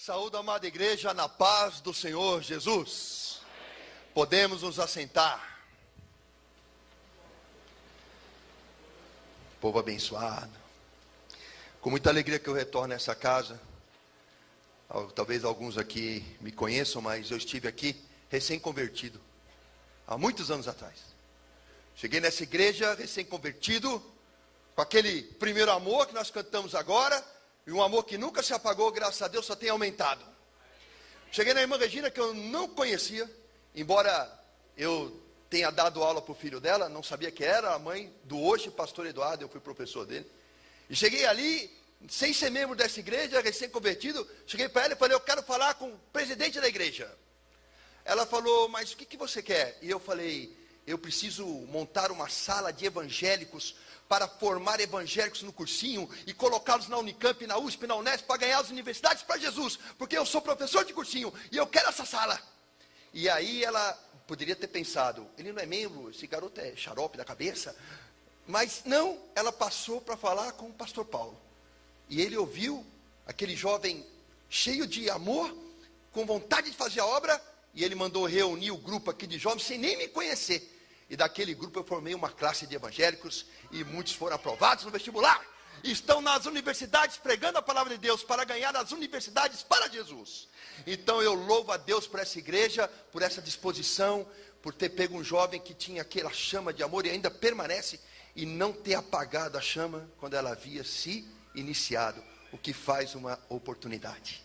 Saúde, amada igreja, na paz do Senhor Jesus. Podemos nos assentar. Povo abençoado. Com muita alegria que eu retorno a essa casa. Talvez alguns aqui me conheçam, mas eu estive aqui recém-convertido, há muitos anos atrás. Cheguei nessa igreja recém-convertido, com aquele primeiro amor que nós cantamos agora, e um amor que nunca se apagou, graças a Deus, só tem aumentado. Cheguei na irmã Regina, que eu não conhecia, embora eu tenha dado aula para o filho dela, não sabia que era a mãe do hoje pastor Eduardo, eu fui professor dele. E cheguei ali, sem ser membro dessa igreja, recém-convertido, cheguei para ela e falei, eu quero falar com o presidente da igreja. Ela falou, mas o que você quer? E eu falei, eu preciso montar uma sala de evangélicos para formar evangélicos no cursinho e colocá-los na Unicamp, na USP, na Unesp, para ganhar as universidades para Jesus, porque eu sou professor de cursinho e eu quero essa sala. E aí ela poderia ter pensado, ele não é membro, esse garoto é xarope da cabeça. Mas não, ela passou para falar com o pastor Paulo. E ele ouviu aquele jovem cheio de amor, com vontade de fazer a obra, e ele mandou reunir o grupo aqui de jovens sem nem me conhecer. E daquele grupo eu formei uma classe de evangélicos, e muitos foram aprovados no vestibular. E estão nas universidades pregando a palavra de Deus, para ganhar as universidades para Jesus. Então eu louvo a Deus por essa igreja, por essa disposição, por ter pego um jovem que tinha aquela chama de amor e ainda permanece, e não ter apagado a chama quando ela havia se iniciado, o que faz uma oportunidade.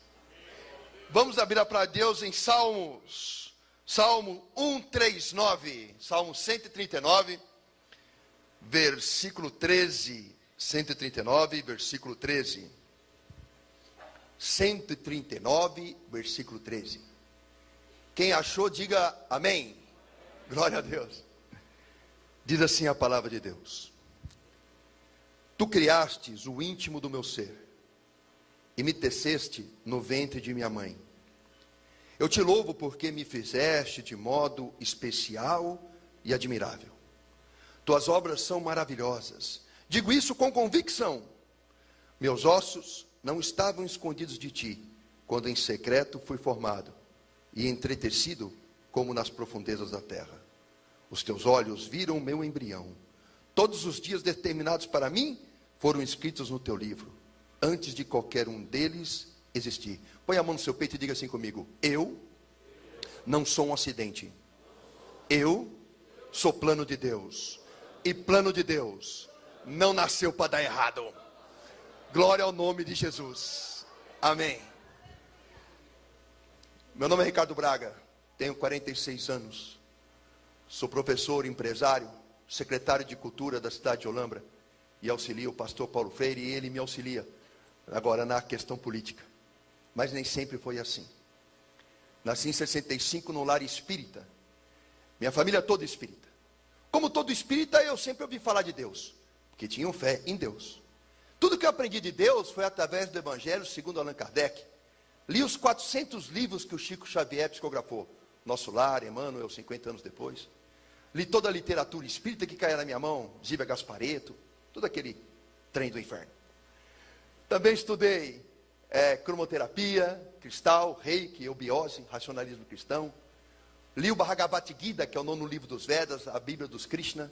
Vamos abrir para Deus em Salmos. Salmo 139, Salmo 139, versículo 13, 139, versículo 13. 139, versículo 13. Quem achou, diga amém. Glória a Deus. Diz assim a palavra de Deus: Tu criastes o íntimo do meu ser, e me teceste no ventre de minha mãe. Eu te louvo porque me fizeste de modo especial e admirável. Tuas obras são maravilhosas. Digo isso com convicção. Meus ossos não estavam escondidos de ti, quando em secreto fui formado e entretecido como nas profundezas da terra. Os teus olhos viram o meu embrião. Todos os dias determinados para mim foram escritos no teu livro, antes de qualquer um deles existir. Põe a mão no seu peito e diga assim comigo: eu não sou um acidente. Eu sou plano de Deus. E plano de Deus não nasceu para dar errado. Glória ao nome de Jesus. Amém. Meu nome é Ricardo Braga. Tenho 46 anos. Sou professor, empresário, secretário de cultura da cidade de Olambra. E auxilio o pastor Paulo Freire, e ele me auxilia agora na questão política. Mas nem sempre foi assim. Nasci em 65 no lar espírita. Minha família toda espírita. Como todo espírita, eu sempre ouvi falar de Deus, porque tinham fé em Deus. Tudo que eu aprendi de Deus foi através do Evangelho segundo Allan Kardec. Li os 400 livros que o Chico Xavier psicografou. Nosso Lar, Emmanuel, 50 anos depois. Li toda a literatura espírita que caía na minha mão, Zíbia Gasparetto, todo aquele trem do inferno. Também estudei cromoterapia, cristal, reiki, eubiose, racionalismo cristão. Li o Bhagavad Gita, que é o 9º livro dos Vedas, a Bíblia dos Krishna.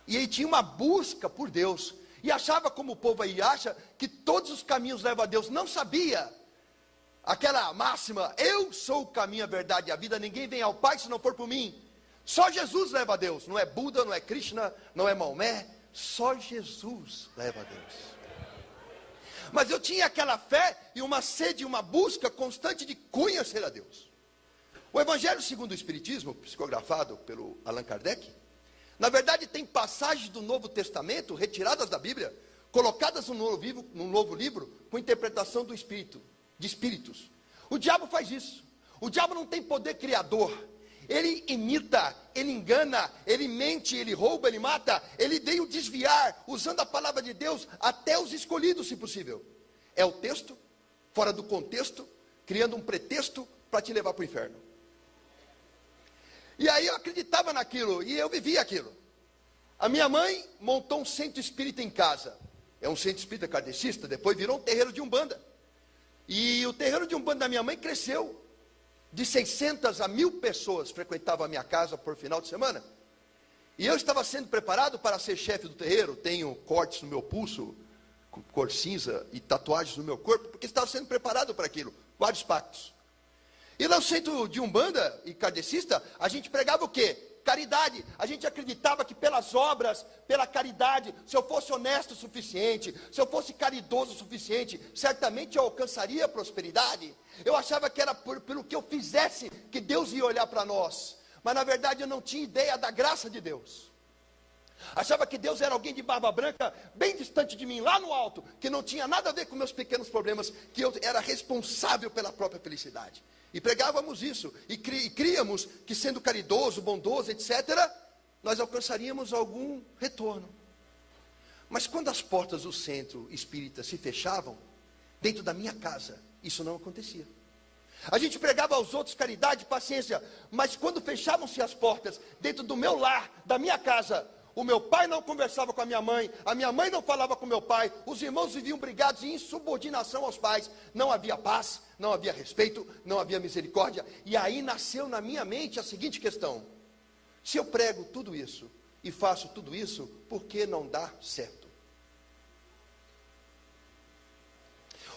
E aí tinha uma busca por Deus. E achava, como o povo aí acha, que todos os caminhos levam a Deus. Não sabia. Aquela máxima, eu sou o caminho, a verdade e a vida, ninguém vem ao Pai se não for por mim. Só Jesus leva a Deus. Não é Buda, não é Krishna, não é Maomé. Só Jesus leva a Deus. Mas eu tinha aquela fé e uma sede, uma busca constante de conhecer a Deus. O Evangelho segundo o Espiritismo, psicografado pelo Allan Kardec, na verdade tem passagens do Novo Testamento, retiradas da Bíblia, colocadas num novo livro, com interpretação do Espírito, de espíritos. O diabo faz isso. O diabo não tem poder criador. Ele imita, ele engana, ele mente, ele rouba, ele mata. Ele veio desviar, usando a palavra de Deus, até os escolhidos, se possível. É o texto, fora do contexto, criando um pretexto para te levar para o inferno. E aí eu acreditava naquilo, e eu vivia aquilo. A minha mãe montou um centro espírita em casa. É um centro espírita kardecista, depois virou um terreiro de Umbanda. E o terreiro de Umbanda da minha mãe cresceu. De 600 a 1.000 pessoas frequentavam a minha casa por final de semana. E eu estava sendo preparado para ser chefe do terreiro. Tenho cortes no meu pulso, cor cinza, e tatuagens no meu corpo, porque estava sendo preparado para aquilo. Vários pactos. E lá no centro de Umbanda e kardecista, a gente pregava o quê? Caridade. A gente acreditava que pelas obras, pela caridade, se eu fosse honesto o suficiente, se eu fosse caridoso o suficiente, certamente eu alcançaria a prosperidade. Eu achava que era pelo que eu fizesse que Deus ia olhar para nós. Mas na verdade eu não tinha ideia da graça de Deus. Achava que Deus era alguém de barba branca, bem distante de mim, lá no alto, que não tinha nada a ver com meus pequenos problemas, que eu era responsável pela própria felicidade. E pregávamos isso, e críamos que sendo caridoso, bondoso, etc., nós alcançaríamos algum retorno. Mas quando as portas do centro espírita se fechavam, dentro da minha casa, isso não acontecia. A gente pregava aos outros caridade, paciência, mas quando fechavam-se as portas, dentro do meu lar, da minha casa, o meu pai não conversava com a minha mãe não falava com meu pai, os irmãos viviam brigados em insubordinação aos pais, não havia paz, não havia respeito, não havia misericórdia, e aí nasceu na minha mente a seguinte questão: se eu prego tudo isso, e faço tudo isso, por que não dá certo?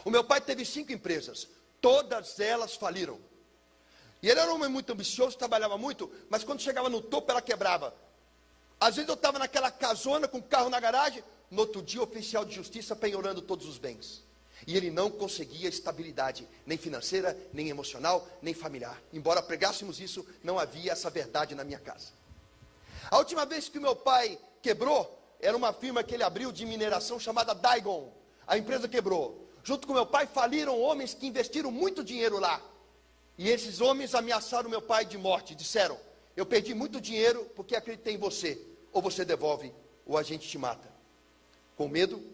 O meu pai teve 5 empresas, todas elas faliram, e ele era um homem muito ambicioso, trabalhava muito, mas quando chegava no topo ela quebrava. Às vezes eu estava naquela casona com o carro na garagem, no outro dia o oficial de justiça penhorando todos os bens. E ele não conseguia estabilidade, nem financeira, nem emocional, nem familiar. Embora pregássemos isso, não havia essa verdade na minha casa. A última vez que o meu pai quebrou, era uma firma que ele abriu de mineração chamada Daigon. A empresa quebrou. Junto com meu pai faliram homens que investiram muito dinheiro lá. E esses homens ameaçaram meu pai de morte, disseram: eu perdi muito dinheiro porque acreditei em você. Ou você devolve, ou a gente te mata. Com medo,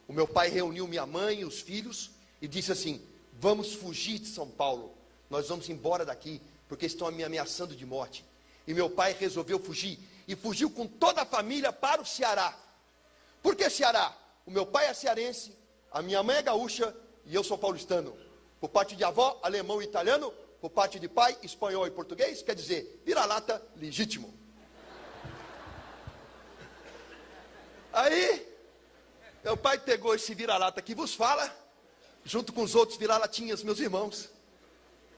o meu pai reuniu minha mãe e os filhos e disse assim: vamos fugir de São Paulo. Nós vamos embora daqui, porque estão me ameaçando de morte. E meu pai resolveu fugir. E fugiu com toda a família para o Ceará. Por que Ceará? O meu pai é cearense, a minha mãe é gaúcha e eu sou paulistano. Por parte de avó, alemão e italiano. Por parte de pai, espanhol e português, quer dizer, vira-lata legítimo. Aí, meu pai pegou esse vira-lata que vos fala, junto com os outros vira-latinhas, meus irmãos,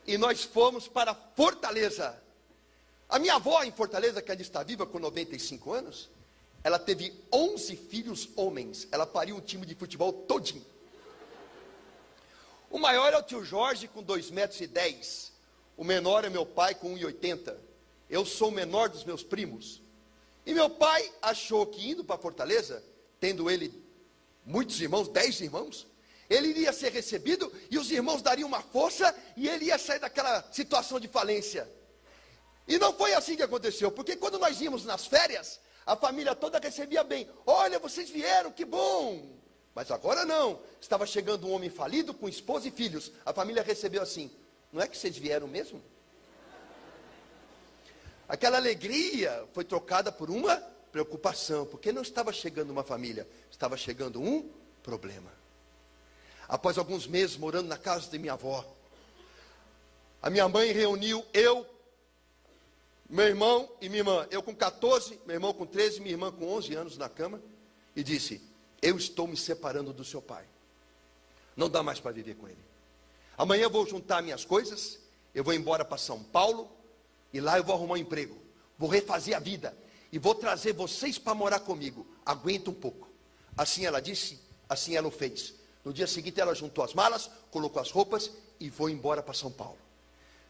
e nós fomos para Fortaleza. A minha avó em Fortaleza, que ainda está viva com 95 anos, ela teve 11 filhos homens, ela pariu um time de futebol todinho. O maior é o tio Jorge, com 2,10 metros. O menor é meu pai, com 1,80. Eu sou o menor dos meus primos. E meu pai achou que indo para Fortaleza, tendo ele muitos irmãos, 10 irmãos, ele iria ser recebido e os irmãos dariam uma força e ele ia sair daquela situação de falência. E não foi assim que aconteceu, porque quando nós íamos nas férias, a família toda recebia bem. Olha, vocês vieram, que bom! Mas agora não, estava chegando um homem falido com esposa e filhos. A família recebeu assim: não é que vocês vieram mesmo? Aquela alegria foi trocada por uma preocupação, porque não estava chegando uma família, estava chegando um problema. Após alguns meses morando na casa de minha avó, a minha mãe reuniu eu, meu irmão e minha irmã. Eu com 14, meu irmão com 13, minha irmã com 11 anos na cama, e disse: eu estou me separando do seu pai. Não dá mais para viver com ele. Amanhã eu vou juntar minhas coisas, eu vou embora para São Paulo, e lá eu vou arrumar um emprego, vou refazer a vida, e vou trazer vocês para morar comigo. Aguenta um pouco. Assim ela disse, assim ela o fez. No dia seguinte ela juntou as malas, colocou as roupas e foi embora para São Paulo.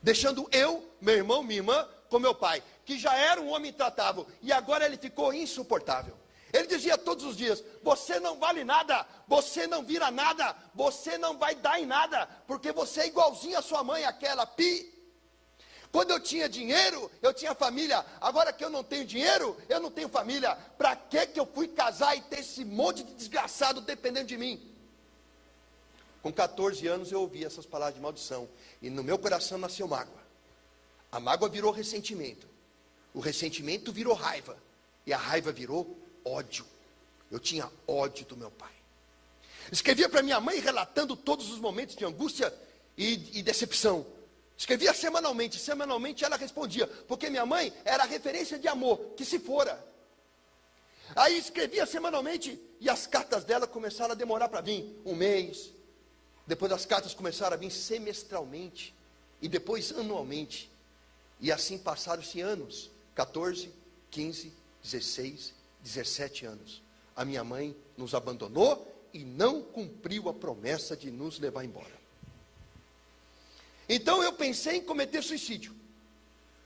Deixando eu, meu irmão, minha irmã, com meu pai, que já era um homem intratável, e agora ele ficou insuportável. Ele dizia todos os dias: você não vale nada, você não vira nada, você não vai dar em nada, porque você é igualzinho a sua mãe, aquela pi. Quando eu tinha dinheiro, eu tinha família. Agora que eu não tenho dinheiro, eu não tenho família. Para que eu fui casar e ter esse monte de desgraçado dependendo de mim? Com 14 anos eu ouvi essas palavras de maldição, e no meu coração nasceu mágoa. A mágoa virou ressentimento, o ressentimento virou raiva, e a raiva virou ódio. Eu tinha ódio do meu pai. Escrevia para minha mãe relatando todos os momentos de angústia e decepção. Escrevia semanalmente, semanalmente ela respondia, porque minha mãe era a referência de amor, que se fora. Aí escrevia semanalmente e as cartas dela começaram a demorar para vir, um mês. Depois as cartas começaram a vir semestralmente e depois anualmente. E assim passaram-se anos, 14, 15, 16, 17 anos. A minha mãe nos abandonou e não cumpriu a promessa de nos levar embora. Então eu pensei em cometer suicídio.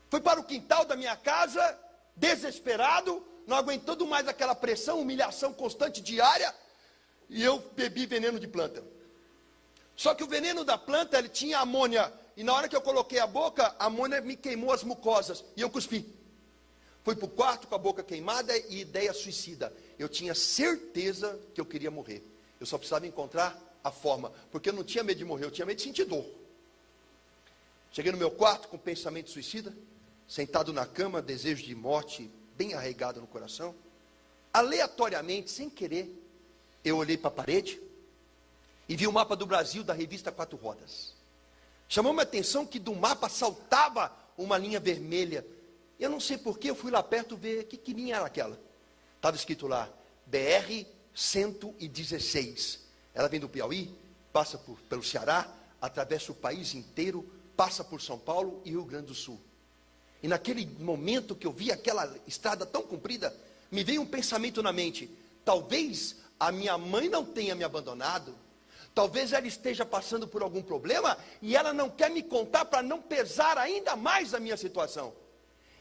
Fui para o quintal da minha casa, desesperado, não aguentando mais aquela pressão, humilhação constante diária, e eu bebi veneno de planta. Só que o veneno da planta, ele tinha amônia, e na hora que eu coloquei a boca, a amônia me queimou as mucosas, e eu cuspi. Fui para o quarto com a boca queimada e ideia suicida. Eu tinha certeza que eu queria morrer. Eu só precisava encontrar a forma, porque eu não tinha medo de morrer, eu tinha medo de sentir dor. Cheguei no meu quarto com pensamento suicida, sentado na cama, desejo de morte bem arraigado no coração. Aleatoriamente, sem querer, eu olhei para a parede e vi o mapa do Brasil da revista Quatro Rodas. Chamou minha atenção que do mapa saltava uma linha vermelha. Eu não sei porquê, eu fui lá perto ver que linha era aquela. Estava escrito lá, BR-116. Ela vem do Piauí, passa pelo Ceará, atravessa o país inteiro, passa por São Paulo e Rio Grande do Sul. E naquele momento que eu vi aquela estrada tão comprida, me veio um pensamento na mente. Talvez a minha mãe não tenha me abandonado. Talvez ela esteja passando por algum problema e ela não quer me contar para não pesar ainda mais a minha situação.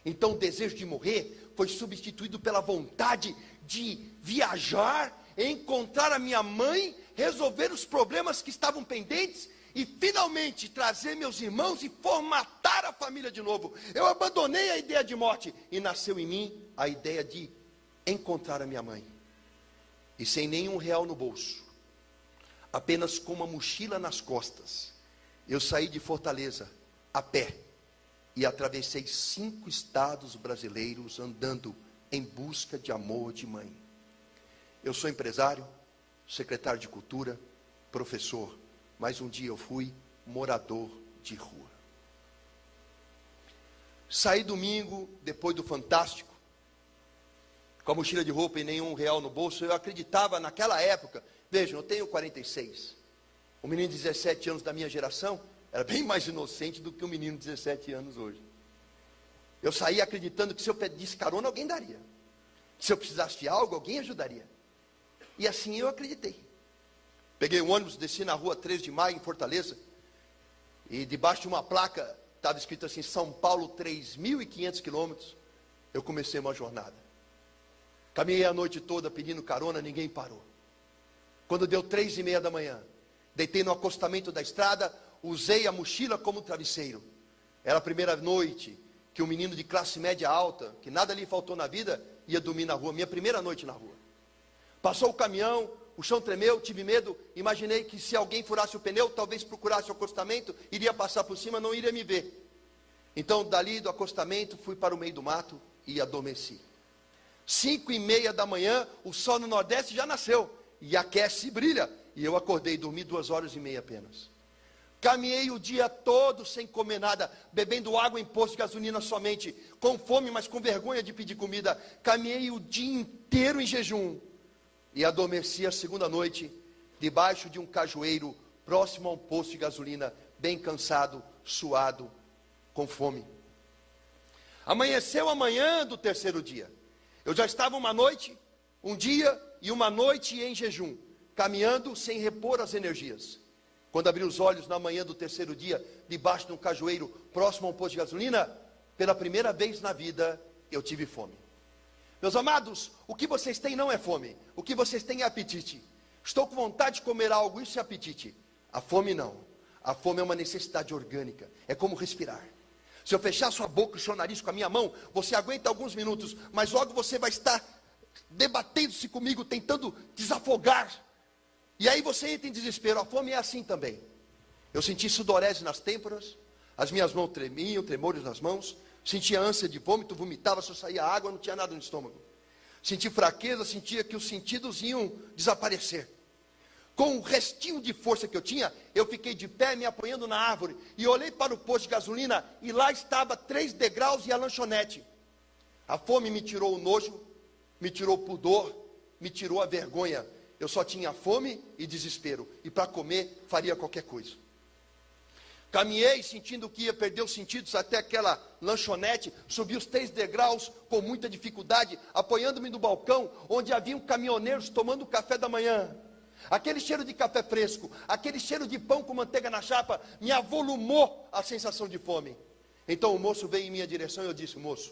Então o desejo de morrer foi substituído pela vontade de viajar, encontrar a minha mãe, resolver os problemas que estavam pendentes e finalmente trazer meus irmãos e formatar a família de novo. Eu abandonei a ideia de morte e nasceu em mim a ideia de encontrar a minha mãe. E sem nenhum real no bolso, apenas com uma mochila nas costas, eu saí de Fortaleza a pé e atravessei 5 estados brasileiros andando em busca de amor de mãe. Eu sou empresário, secretário de cultura, professor, mas um dia eu fui morador de rua. Saí domingo, depois do Fantástico, com a mochila de roupa e nenhum real no bolso. Eu acreditava naquela época, vejam, eu tenho 46. O menino de 17 anos da minha geração era bem mais inocente do que um menino de 17 anos hoje. Eu saí acreditando que se eu pedisse carona, alguém daria. Se eu precisasse de algo, alguém ajudaria. E assim eu acreditei. Peguei um ônibus, desci na rua 13 de Maio, em Fortaleza, e debaixo de uma placa, estava escrito assim, São Paulo, 3.500 quilômetros, eu comecei uma jornada. Caminhei a noite toda pedindo carona, ninguém parou. Quando deu 3:30 da manhã, deitei no acostamento da estrada, usei a mochila como travesseiro. Era a primeira noite que um menino de classe média alta, que nada lhe faltou na vida, ia dormir na rua, minha primeira noite na rua. Passou o caminhão, o chão tremeu, tive medo, imaginei que se alguém furasse o pneu, talvez procurasse o acostamento, iria passar por cima, não iria me ver. Então, dali do acostamento, fui para o meio do mato e adormeci. 5:30 da manhã, o sol no Nordeste já nasceu, e aquece e brilha, e eu acordei, dormi 2h30 apenas. Caminhei o dia todo sem comer nada, bebendo água em posto de gasolina somente, com fome, mas com vergonha de pedir comida. Caminhei o dia inteiro em jejum, e adormeci a segunda noite, debaixo de um cajueiro, próximo a um posto de gasolina, bem cansado, suado, com fome. Amanheceu a manhã do terceiro dia. Eu já estava uma noite, um dia e uma noite em jejum, caminhando sem repor as energias. Quando abri os olhos na manhã do terceiro dia, debaixo de um cajueiro, próximo a um posto de gasolina, pela primeira vez na vida, eu tive fome. Meus amados, o que vocês têm não é fome, o que vocês têm é apetite. Estou com vontade de comer algo, isso é apetite. A fome não. A fome é uma necessidade orgânica, é como respirar. Se eu fechar sua boca e seu nariz com a minha mão, você aguenta alguns minutos, mas logo você vai estar debatendo-se comigo, tentando desafogar. E aí você entra em desespero. A fome é assim também. Eu senti sudorese nas têmporas, as minhas mãos tremiam, tremores nas mãos, sentia ânsia de vômito, vomitava, só saía água, não tinha nada no estômago. Senti fraqueza, sentia que os sentidos iam desaparecer. com o restinho de força que eu tinha, eu fiquei de pé me apoiando na árvore, e olhei para o posto de gasolina, e lá estava 3 degraus e a lanchonete. A fome me tirou o nojo, me tirou o pudor, me tirou a vergonha. Eu só tinha fome e desespero, e para comer faria qualquer coisa. Caminhei sentindo que ia perder os sentidos até aquela lanchonete, subi os 3 degraus com muita dificuldade, apoiando-me no balcão, onde haviam caminhoneiros tomando café da manhã. Aquele cheiro de café fresco, aquele cheiro de pão com manteiga na chapa, me avolumou a sensação de fome. Então o moço veio em minha direção e eu disse: moço,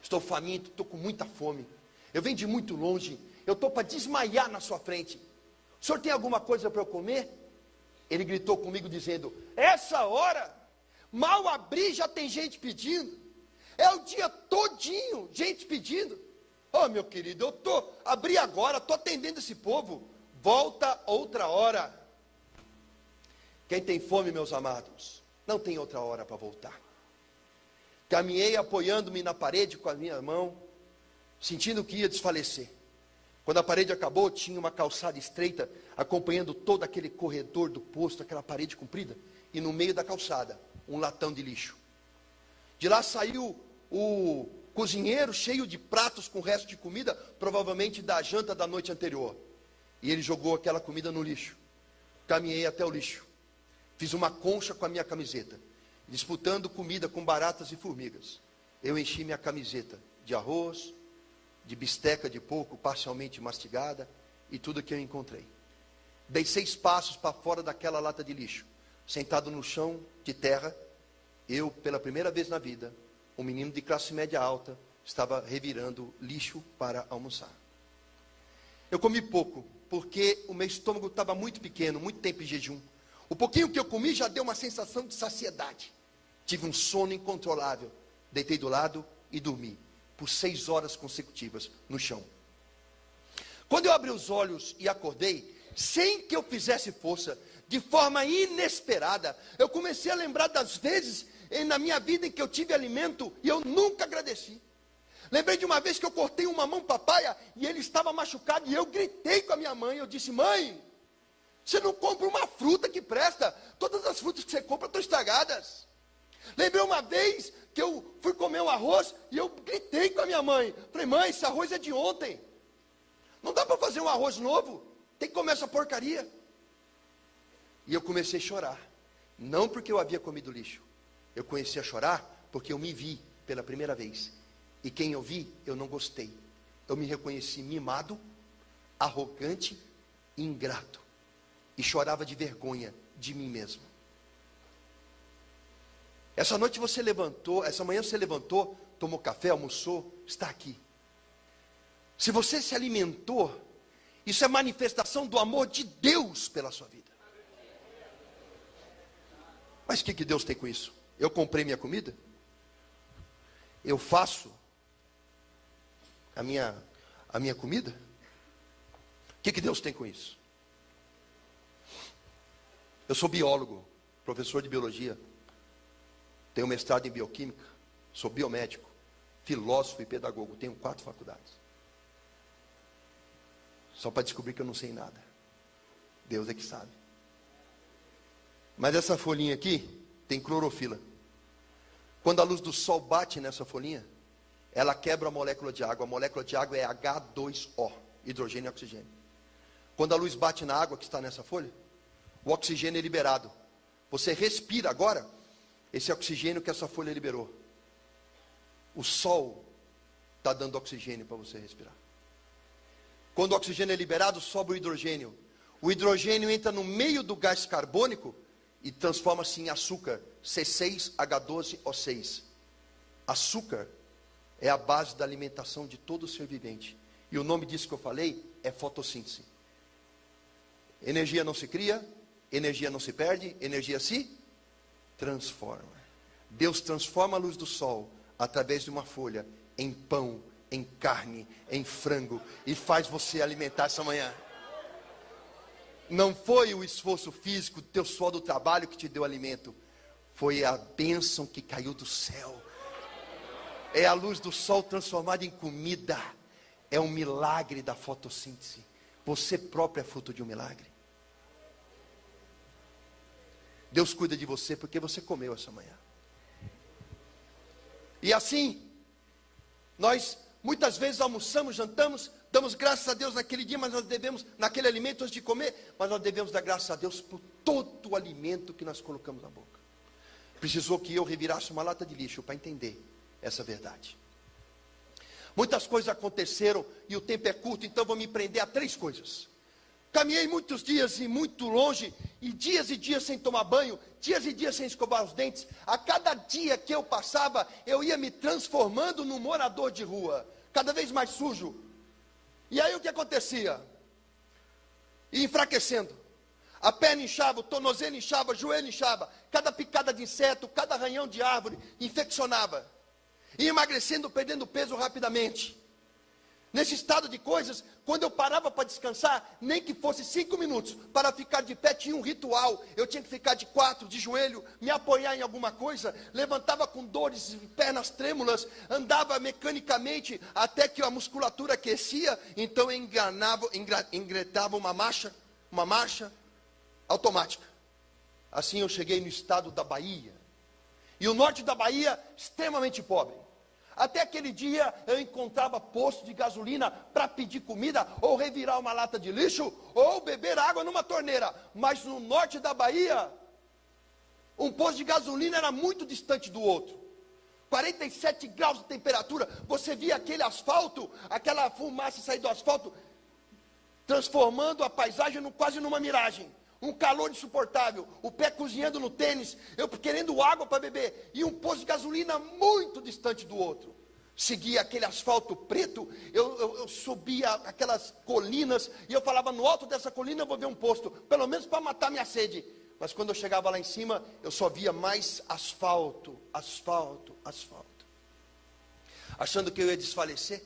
estou faminto, estou com muita fome, eu venho de muito longe, eu estou para desmaiar na sua frente, o senhor tem alguma coisa para eu comer? Ele gritou comigo dizendo: essa hora, mal abri, já tem gente pedindo, é o dia todinho, gente pedindo. Oh, meu querido, abri agora, estou atendendo esse povo, volta outra hora. Quem tem fome, meus amados, não tem outra hora para voltar. Caminhei apoiando-me na parede com a minha mão, sentindo que ia desfalecer. Quando a parede acabou, tinha uma calçada estreita, acompanhando todo aquele corredor do posto, aquela parede comprida, e no meio da calçada, um latão de lixo. De lá saiu o cozinheiro cheio de pratos com resto de comida, provavelmente da janta da noite anterior. E ele jogou aquela comida no lixo. Caminhei até o lixo. Fiz uma concha com a minha camiseta, disputando comida com baratas e formigas. Eu enchi minha camiseta de arroz, de bisteca de porco parcialmente mastigada e tudo que eu encontrei. Dei 6 passos para fora daquela lata de lixo. Sentado no chão de terra, eu, pela primeira vez na vida, um menino de classe média alta, estava revirando lixo para almoçar. Eu comi pouco, porque o meu estômago estava muito pequeno, muito tempo em jejum. O pouquinho que eu comi já deu uma sensação de saciedade. Tive um sono incontrolável. Deitei do lado e dormi por 6 horas consecutivas no chão. Quando eu abri os olhos e acordei, sem que eu fizesse força, de forma inesperada, eu comecei a lembrar das vezes na minha vida em que eu tive alimento e eu nunca agradeci. Lembrei de uma vez que eu cortei uma mão papaya e ele estava machucado e eu gritei com a minha mãe. Eu disse: mãe, você não compra uma fruta que presta, todas as frutas que você compra estão estragadas. Lembrei uma vez que eu fui comer um arroz e eu gritei com a minha mãe. Falei: mãe, esse arroz é de ontem, não dá para fazer um arroz novo, tem que comer essa porcaria. E eu comecei a chorar, não porque eu havia comido lixo. Eu comecei a chorar porque eu me vi pela primeira vez. E quem eu vi, eu não gostei. Eu me reconheci mimado, arrogante e ingrato. E chorava de vergonha de mim mesmo. Essa noite você levantou, essa manhã você levantou, tomou café, almoçou, está aqui. Se você se alimentou, isso é manifestação do amor de Deus pela sua vida. Mas o que Deus tem com isso? Eu comprei minha comida? Eu faço a minha comida? O que Deus tem com isso? Eu sou biólogo, professor de biologia, tenho mestrado em bioquímica, sou biomédico, filósofo e pedagogo, tenho 4 faculdades. Só para descobrir que eu não sei nada. Deus é que sabe. Mas essa folhinha aqui tem clorofila. Quando a luz do sol bate nessa folhinha, ela quebra a molécula de água. A molécula de água é H2O, hidrogênio e oxigênio. Quando a luz bate na água que está nessa folha, o oxigênio é liberado. Você respira agora esse oxigênio que essa folha liberou. O sol está dando oxigênio para você respirar. Quando o oxigênio é liberado, sobe o hidrogênio. O hidrogênio entra no meio do gás carbônico e transforma-se em açúcar, C6H12O6. Açúcar é a base da alimentação de todo ser vivente. E o nome disso que eu falei é fotossíntese. Energia não se cria, energia não se perde, energia se transforma. Deus transforma a luz do sol através de uma folha em pão, em carne, em frango e faz você alimentar essa manhã. Não foi o esforço físico, o teu suor do trabalho que te deu alimento. Foi a bênção que caiu do céu. É a luz do sol transformada em comida. É um milagre da fotossíntese. Você próprio é fruto de um milagre. Deus cuida de você porque você comeu essa manhã. E assim, nós muitas vezes almoçamos, jantamos, damos graças a Deus naquele dia, mas nós devemos, naquele alimento antes de comer, mas nós devemos dar graças a Deus por todo o alimento que nós colocamos na boca. Precisou que eu revirasse uma lata de lixo para entender essa verdade. Muitas coisas aconteceram e o tempo é curto, então vou me prender a 3 coisas. Caminhei muitos dias e muito longe, e dias sem tomar banho, dias e dias sem escovar os dentes. A cada dia que eu passava, eu ia me transformando num morador de rua, cada vez mais sujo. E aí o que acontecia? Ia enfraquecendo. A perna inchava, o tornozelo inchava, o joelho inchava. Cada picada de inseto, cada arranhão de árvore infeccionava. Ia emagrecendo, perdendo peso rapidamente. Nesse estado de coisas, quando eu parava para descansar, nem que fosse 5 minutos, para ficar de pé, tinha um ritual. Eu tinha que ficar de 4, de joelho, me apoiar em alguma coisa, levantava com dores, pernas trêmulas, andava mecanicamente, até que a musculatura aquecia, então eu engretava uma marcha automática. Assim eu cheguei no estado da Bahia, e o norte da Bahia, extremamente pobre. Até aquele dia eu encontrava posto de gasolina para pedir comida, ou revirar uma lata de lixo, ou beber água numa torneira. Mas no norte da Bahia, um posto de gasolina era muito distante do outro. 47 graus de temperatura, você via aquele asfalto, aquela fumaça sair do asfalto, transformando a paisagem quase numa miragem. Um calor insuportável, o pé cozinhando no tênis, eu querendo água para beber, e um posto de gasolina muito distante do outro. Seguia aquele asfalto preto, eu subia aquelas colinas, e eu falava, no alto dessa colina eu vou ver um posto, pelo menos para matar minha sede. Mas quando eu chegava lá em cima, eu só via mais asfalto. Achando que eu ia desfalecer,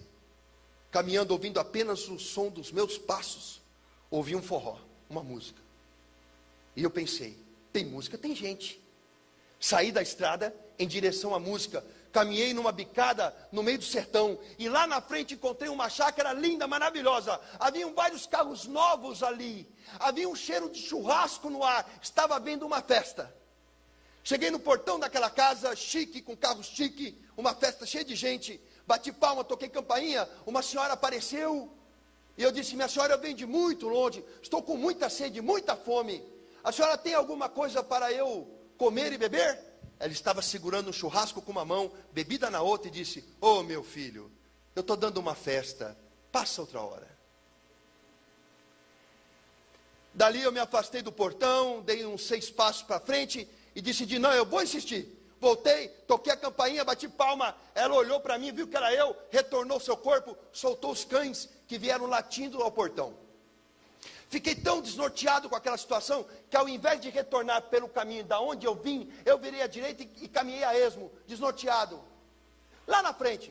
caminhando, ouvindo apenas o som dos meus passos, ouvi um forró, uma música. E eu pensei, tem música, tem gente. Saí da estrada em direção à música, caminhei numa bicada no meio do sertão, e lá na frente encontrei uma chácara linda, maravilhosa. Haviam vários carros novos ali, havia um cheiro de churrasco no ar, estava havendo uma festa. Cheguei no portão daquela casa, chique, com carro chique, uma festa cheia de gente, bati palma, toquei campainha, uma senhora apareceu, e eu disse, minha senhora, eu venho de muito longe, estou com muita sede, muita fome. A senhora tem alguma coisa para eu comer e beber? Ela estava segurando um churrasco com uma mão, bebida na outra, e disse, ô meu filho, eu estou dando uma festa, passa outra hora. Dali eu me afastei do portão, dei uns 6 passos para frente, e decidi, não, eu vou insistir. Voltei, toquei a campainha, bati palma, ela olhou para mim, viu que era eu, retornou seu corpo, soltou os cães que vieram latindo ao portão. Fiquei tão desnorteado com aquela situação, que ao invés de retornar pelo caminho da onde eu vim, eu virei à direita e caminhei a esmo, desnorteado. Lá na frente,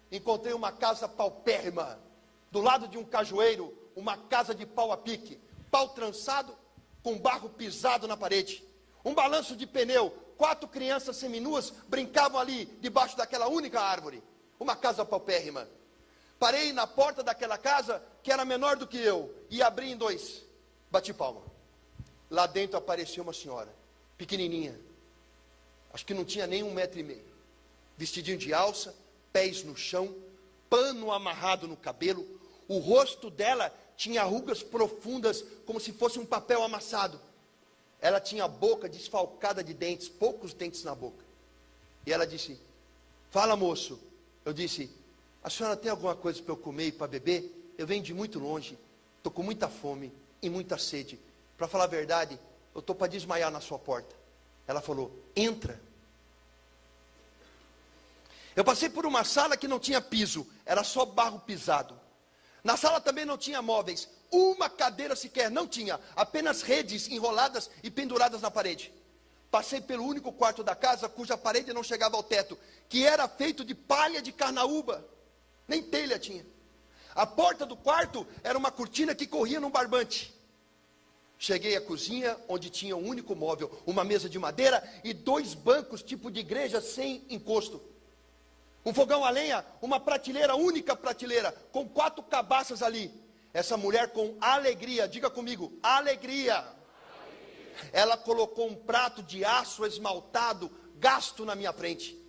encontrei uma casa paupérrima, do lado de um cajueiro, uma casa de pau a pique, pau trançado, com barro pisado na parede, um balanço de pneu, 4 crianças seminuas brincavam ali, debaixo daquela única árvore, uma casa paupérrima. Parei na porta daquela casa, que era menor do que eu, e abri em 2, bati palma. Lá dentro apareceu uma senhora, pequenininha, acho que não tinha nem 1,5 metros, vestidinho de alça, pés no chão, pano amarrado no cabelo, o rosto dela tinha rugas profundas, como se fosse um papel amassado. Ela tinha a boca desfalcada de dentes, poucos dentes na boca. E ela disse, fala moço. Eu disse, a senhora tem alguma coisa para eu comer e para beber? Eu venho de muito longe, estou com muita fome e muita sede. Para falar a verdade, eu estou para desmaiar na sua porta. Ela falou, entra. Eu passei por uma sala que não tinha piso, era só barro pisado. Na sala também não tinha móveis, uma cadeira sequer não tinha, apenas redes enroladas e penduradas na parede. Passei pelo único quarto da casa cuja parede não chegava ao teto, que era feito de palha de carnaúba, nem telha tinha. A porta do quarto era uma cortina que corria num barbante. Cheguei à cozinha, onde tinha um único móvel, uma mesa de madeira e 2 bancos tipo de igreja sem encosto. Um fogão a lenha, uma prateleira, única prateleira, com 4 cabaças ali. Essa mulher com alegria, diga comigo, alegria. Ela colocou um prato de aço esmaltado, gasto na minha frente.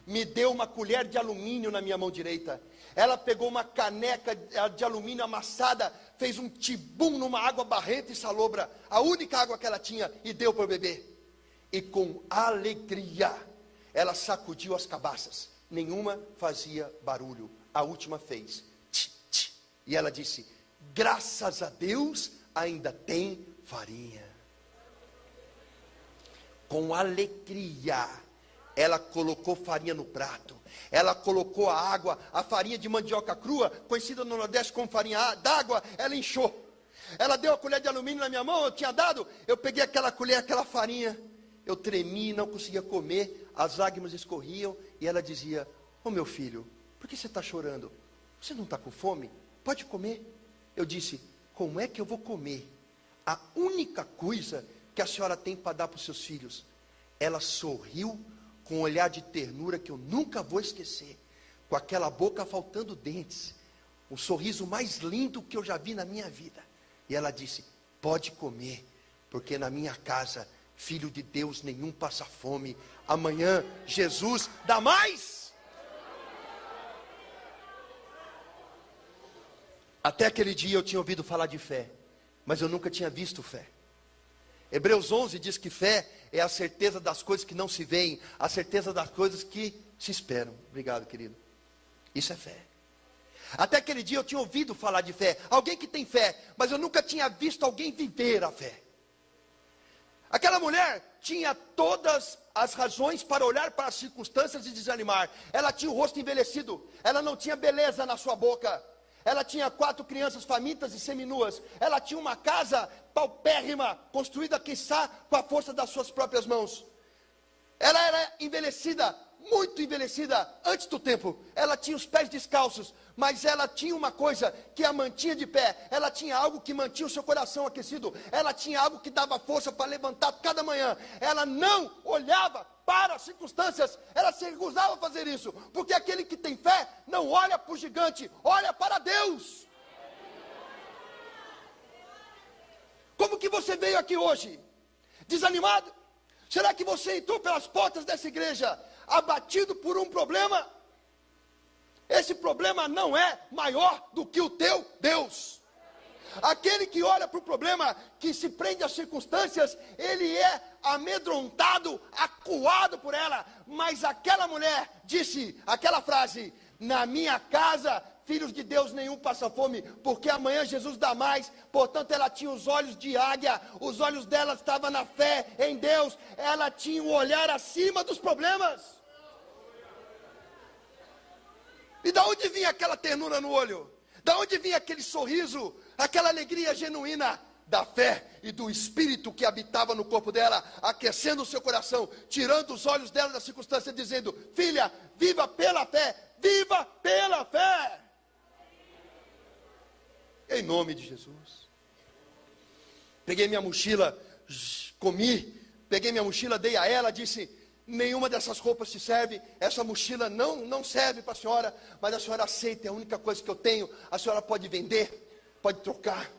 Me deu uma colher de alumínio na minha mão direita. Ela pegou uma caneca de alumínio amassada, fez um tibum numa água barrenta e salobra, a única água que ela tinha, e deu para eu beber. E com alegria, ela sacudiu as cabaças. Nenhuma fazia barulho. A última fez. Tch, tch. E ela disse: graças a Deus, ainda tem farinha. Com alegria, ela colocou farinha no prato. Ela colocou a água, a farinha de mandioca crua, conhecida no Nordeste como farinha d'água, ela inchou. Ela deu a colher de alumínio na minha mão, eu tinha dado, eu peguei aquela colher, aquela farinha, eu tremi, não conseguia comer, as lágrimas escorriam, e ela dizia: ô meu filho, por que você está chorando? Você não está com fome? Pode comer. Eu disse: como é que eu vou comer a única coisa que a senhora tem para dar para os seus filhos? Ela sorriu com um olhar de ternura que eu nunca vou esquecer, com aquela boca faltando dentes, o sorriso mais lindo que eu já vi na minha vida. E ela disse: pode comer, porque na minha casa, filho de Deus nenhum passa fome. Amanhã Jesus dá mais. Até aquele dia eu tinha ouvido falar de fé, mas eu nunca tinha visto fé. Hebreus 11 diz que fé é a certeza das coisas que não se veem, a certeza das coisas que se esperam. Obrigado, querido. Isso é fé. Até aquele dia eu tinha ouvido falar de fé, alguém que tem fé, mas eu nunca tinha visto alguém viver a fé. Aquela mulher tinha todas as razões para olhar para as circunstâncias e desanimar. Ela tinha o rosto envelhecido, ela não tinha beleza na sua boca. Ela tinha 4 crianças famintas e seminuas. Ela tinha uma casa paupérrima, construída, quiçá, com a força das suas próprias mãos. Ela era envelhecida, muito envelhecida, antes do tempo. Ela tinha os pés descalços, mas ela tinha uma coisa que a mantinha de pé. Ela tinha algo que mantinha o seu coração aquecido. Ela tinha algo que dava força para levantar cada manhã. Ela não olhava para as circunstâncias, ela se recusava a fazer isso, porque aquele que tem fé não olha para o gigante, olha para Deus. Como que você veio aqui hoje? Desanimado? Será que você entrou pelas portas dessa igreja abatido por um problema? Esse problema não é maior do que o teu Deus. Aquele que olha para o problema, que se prende às circunstâncias, ele é amedrontado, acuado por ela. Mas aquela mulher disse aquela frase: na minha casa, filhos de Deus nenhum passa fome, porque amanhã Jesus dá mais. Portanto, ela tinha os olhos de águia, os olhos dela estavam na fé em Deus. Ela tinha um olhar acima dos problemas. E da onde vinha aquela ternura no olho? Da onde vinha aquele sorriso, aquela alegria genuína? Da fé e do Espírito que habitava no corpo dela, aquecendo o seu coração, tirando os olhos dela da circunstância, dizendo: filha, viva pela fé, viva pela fé. Em nome de Jesus. Peguei minha mochila, comi, peguei minha mochila, dei a ela, disse: nenhuma dessas roupas te serve, essa mochila não serve para a senhora, mas a senhora aceita, é a única coisa que eu tenho, a senhora pode vender, pode trocar,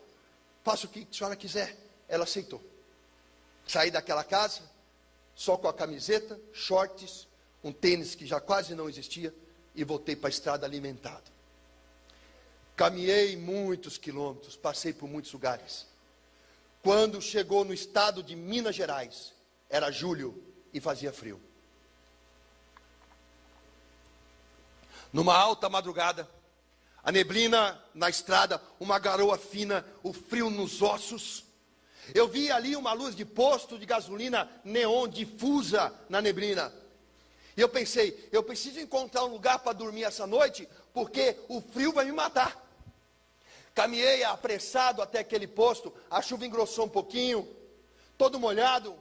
faça o que a senhora quiser. Ela aceitou. Saí daquela casa, só com a camiseta, shorts, um tênis que já quase não existia, e voltei para a estrada alimentado. Caminhei muitos quilômetros, passei por muitos lugares. Quando chegou no estado de Minas Gerais, era julho, e fazia frio. Numa alta madrugada, a neblina na estrada, uma garoa fina, o frio nos ossos. Eu vi ali uma luz de posto de gasolina neon difusa na neblina. E eu pensei: eu preciso encontrar um lugar para dormir essa noite, porque o frio vai me matar. Caminhei apressado até aquele posto, a chuva engrossou um pouquinho, todo molhado.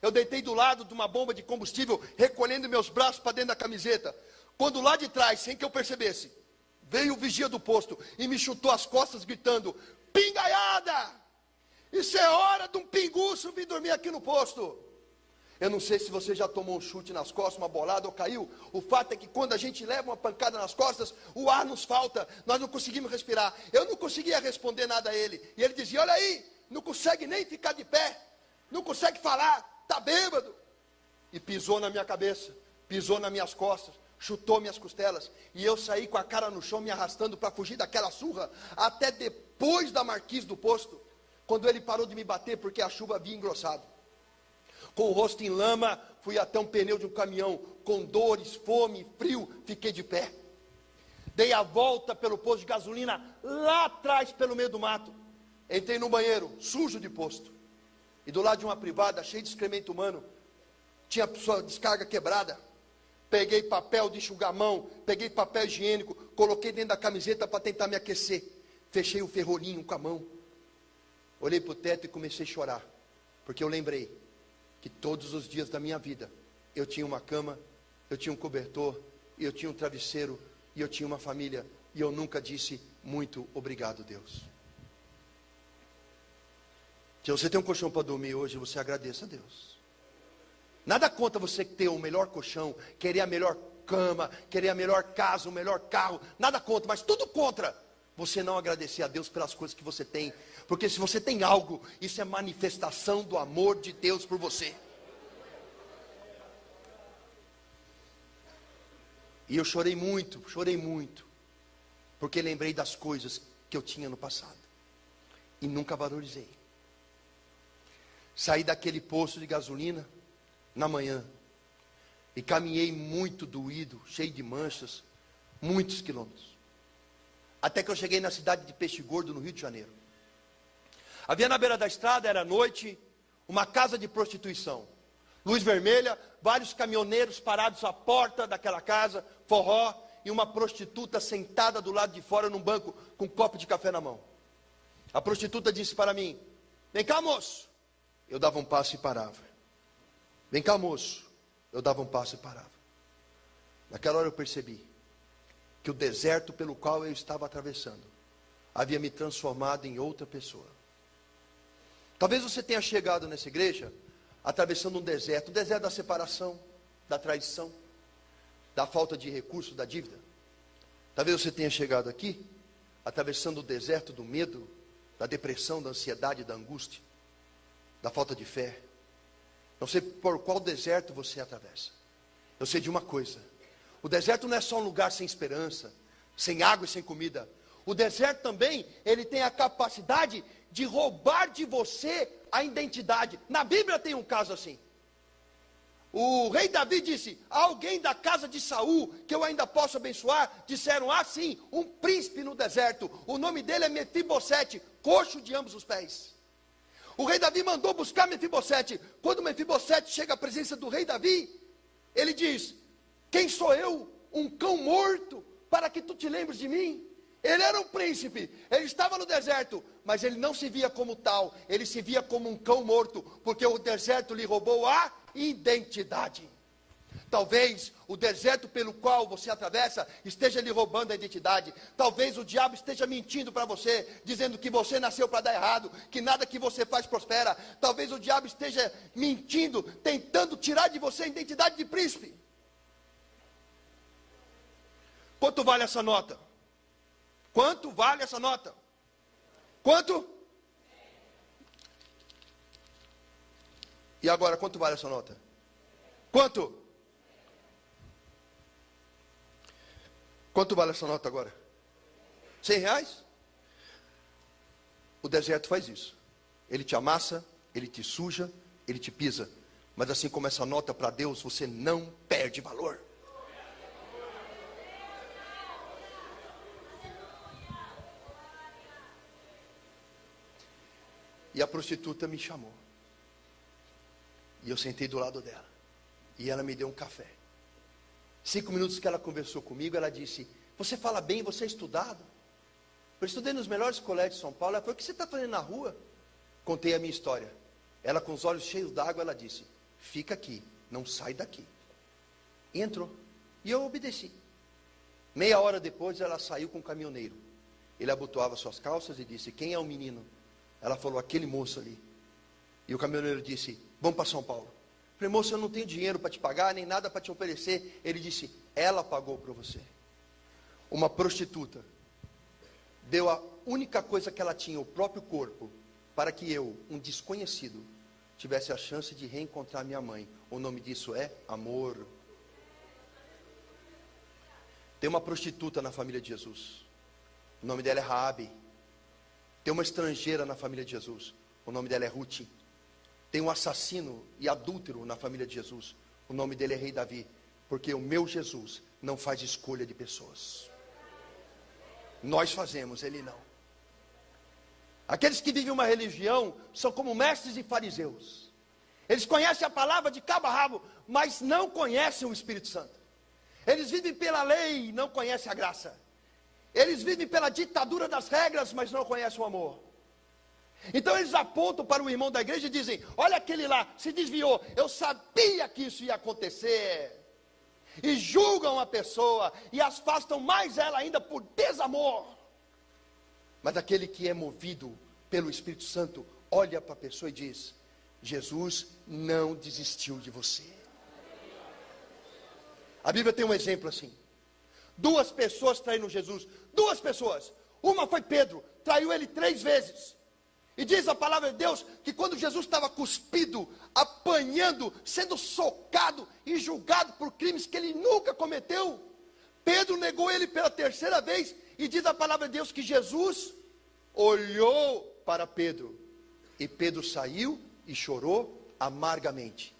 Eu deitei do lado de uma bomba de combustível, recolhendo meus braços para dentro da camiseta. Quando lá de trás, sem que eu percebesse, veio o vigia do posto e me chutou as costas gritando: pingaiada! Isso é hora de um pinguço vir dormir aqui no posto. Eu não sei se você já tomou um chute nas costas, uma bolada ou caiu. O fato é que quando a gente leva uma pancada nas costas, o ar nos falta, nós não conseguimos respirar. Eu não conseguia responder nada a ele. E ele dizia: olha aí, não consegue nem ficar de pé. não consegue falar, está bêbado. E pisou na minha cabeça, pisou nas minhas costas, chutou minhas costelas. E eu saí com a cara no chão, me arrastando para fugir daquela surra, até depois da marquise do posto, quando ele parou de me bater, porque a chuva havia engrossado. Com o rosto em lama, fui até um pneu de um caminhão, com dores, fome, frio, fiquei de pé. Dei a volta pelo posto de gasolina, lá atrás, pelo meio do mato. Entrei no banheiro, sujo de posto. E do lado de uma privada, cheia de excremento humano, tinha sua descarga quebrada. Peguei papel de enxugar a mão, peguei papel higiênico, coloquei dentro da camiseta para tentar me aquecer. Fechei o ferrolhinho com a mão. Olhei para o teto e comecei a chorar. Porque eu lembrei que todos os dias da minha vida, eu tinha uma cama, eu tinha um cobertor, e eu tinha um travesseiro, e eu tinha uma família, e eu nunca disse muito obrigado, Deus. Se você tem um colchão para dormir hoje, você agradeça a Deus. Nada contra você ter o melhor colchão, querer a melhor cama, querer a melhor casa, o melhor carro, nada contra, mas tudo contra você não agradecer a Deus pelas coisas que você tem. Porque se você tem algo, isso é manifestação do amor de Deus por você. E eu chorei muito, porque lembrei das coisas que eu tinha no passado e nunca valorizei. Saí daquele posto de gasolina na manhã e caminhei muito doído, cheio de manchas, muitos quilômetros, até que eu cheguei na cidade de Peixe Gordo, no Rio de Janeiro. Havia na beira da estrada, era noite, uma casa de prostituição, luz vermelha, vários caminhoneiros parados à porta daquela casa, forró, e uma prostituta sentada do lado de fora num banco com um copo de café na mão. A prostituta disse para mim: vem cá, moço. Eu dava um passo e parava. Vem cá, moço. Eu dava um passo e parava. Naquela hora eu percebi que o deserto pelo qual eu estava atravessando havia me transformado em outra pessoa. Talvez você tenha chegado nessa igreja atravessando um deserto da separação, da traição, da falta de recurso, da dívida. Talvez você tenha chegado aqui atravessando o deserto do medo, da depressão, da ansiedade, da angústia, da falta de fé. Não sei por qual deserto você atravessa. Eu sei de uma coisa: o deserto não é só um lugar sem esperança, sem água e sem comida. O deserto também, ele tem a capacidade de roubar de você a identidade. Na Bíblia tem um caso assim. O rei Davi disse: alguém da casa de Saul, que eu ainda posso abençoar. Disseram: ah sim, um príncipe no deserto. O nome dele é Mefibosete, coxo de ambos os pés. O rei Davi mandou buscar Mefibosete. Quando Mefibosete chega à presença do rei Davi, ele diz: quem sou eu, um cão morto, para que tu te lembres de mim? Ele era um príncipe, ele estava no deserto, mas ele não se via como tal, ele se via como um cão morto, porque o deserto lhe roubou a identidade. Talvez o deserto pelo qual você atravessa esteja lhe roubando a identidade. Talvez o diabo esteja mentindo para você, dizendo que você nasceu para dar errado, que nada que você faz prospera. Talvez o diabo esteja mentindo, tentando tirar de você a identidade de príncipe. Quanto vale essa nota? Quanto vale essa nota? Quanto? E agora, quanto vale essa nota? Quanto? Quanto vale essa nota agora? R$100? O deserto faz isso. Ele te amassa, ele te suja, ele te pisa. Mas assim como essa nota para Deus, você não perde valor. E a prostituta me chamou. E eu sentei do lado dela. E ela me deu um café. 5 minutos que ela conversou comigo, ela disse: você fala bem, você é estudado. Eu estudei nos melhores colégios de São Paulo. Ela falou: o que você está fazendo na rua? Contei a minha história. Ela, com os olhos cheios d'água, ela disse: fica aqui, não sai daqui. E entrou. E eu obedeci. Meia hora depois, ela saiu com o caminhoneiro. Ele abotoava suas calças e disse: quem é o menino? Ela falou: aquele moço ali. E o caminhoneiro disse: vamos para São Paulo. Eu falei: moço, eu não tenho dinheiro para te pagar, nem nada para te oferecer. Ele disse: ela pagou para você. Uma prostituta deu a única coisa que ela tinha, o próprio corpo, para que eu, um desconhecido, tivesse a chance de reencontrar minha mãe. O nome disso é amor. Tem uma prostituta na família de Jesus. O nome dela é Raabe. Tem uma estrangeira na família de Jesus. O nome dela é Ruth. Tem um assassino e adúltero na família de Jesus. O nome dele é Rei Davi. Porque o meu Jesus não faz escolha de pessoas. Nós fazemos, ele não. Aqueles que vivem uma religião são como mestres e fariseus. Eles conhecem a palavra de cabo a rabo, mas não conhecem o Espírito Santo. Eles vivem pela lei e não conhecem a graça. Eles vivem pela ditadura das regras, mas não conhecem o amor. Então eles apontam para o irmão da igreja e dizem: olha aquele lá, se desviou, eu sabia que isso ia acontecer. E julgam a pessoa e afastam mais ela ainda por desamor. Mas aquele que é movido pelo Espírito Santo olha para a pessoa e diz: Jesus não desistiu de você. A Bíblia tem um exemplo assim. 2 pessoas traíram Jesus. 2 pessoas. Uma foi Pedro, traiu ele 3 vezes. E diz a palavra de Deus que quando Jesus estava cuspido, apanhando, sendo socado e julgado por crimes que ele nunca cometeu, Pedro negou ele pela 3ª vez. E diz a palavra de Deus que Jesus olhou para Pedro. E Pedro saiu e chorou amargamente.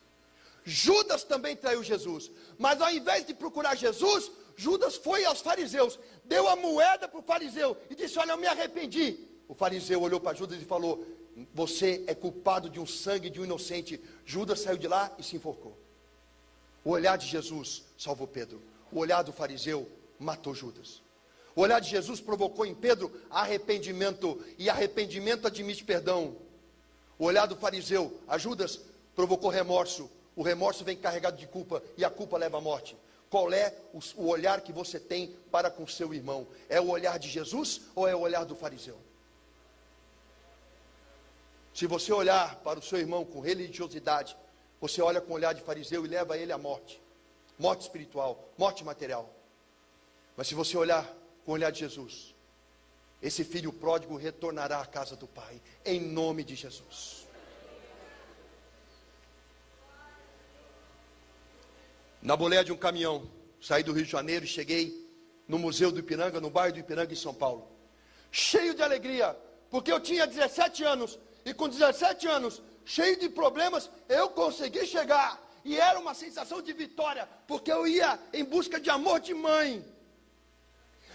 Judas também traiu Jesus. Mas ao invés de procurar Jesus, Judas foi aos fariseus, deu a moeda para o fariseu e disse: olha, eu me arrependi. O fariseu olhou para Judas e falou: você é culpado de um sangue de um inocente. Judas saiu de lá e se enforcou. O olhar de Jesus salvou Pedro. O olhar do fariseu matou Judas. O olhar de Jesus provocou em Pedro arrependimento, e arrependimento admite perdão. O olhar do fariseu a Judas provocou remorso. O remorso vem carregado de culpa, e a culpa leva à morte. Qual é o olhar que você tem para com seu irmão? É o olhar de Jesus ou é o olhar do fariseu? Se você olhar para o seu irmão com religiosidade, você olha com o olhar de fariseu e leva ele à morte. Morte espiritual, morte material. Mas se você olhar com o olhar de Jesus, esse filho pródigo retornará à casa do Pai, em nome de Jesus. Na boleia de um caminhão, saí do Rio de Janeiro e cheguei no Museu do Ipiranga, no bairro do Ipiranga, em São Paulo. Cheio de alegria, porque eu tinha 17 anos, e com 17 anos, cheio de problemas, eu consegui chegar. E era uma sensação de vitória, porque eu ia em busca de amor de mãe.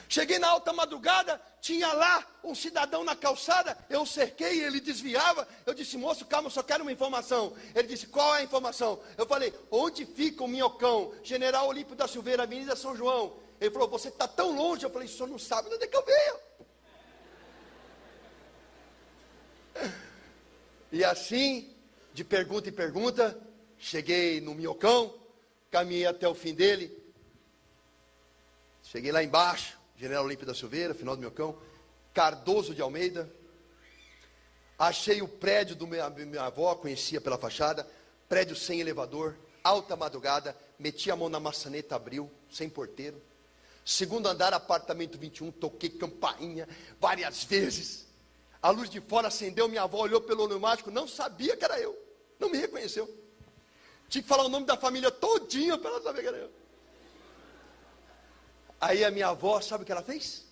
Cheguei na alta madrugada, tinha lá um cidadão na calçada, eu cerquei, ele desviava, eu disse: moço, calma, eu só quero uma informação. Ele disse: qual é a informação? Eu falei: onde fica o Minhocão? General Olímpio da Silveira, Avenida São João. Ele falou: você está tão longe. Eu falei: o senhor não sabe onde é que eu venho. E assim, de pergunta em pergunta, cheguei no Minhocão, caminhei até o fim dele, cheguei lá embaixo, General Olímpio da Silveira, final do Minhocão, Cardoso de Almeida, achei o prédio do minha avó, conhecia pela fachada, prédio sem elevador, alta madrugada, meti a mão na maçaneta, abriu, sem porteiro, 2º andar, apartamento 21, toquei campainha várias vezes, a luz de fora acendeu, minha avó olhou pelo olho mágico, não sabia que era eu, não me reconheceu, tinha que falar o nome da família todinha para ela saber que era eu. Aí a minha avó, sabe o que ela fez?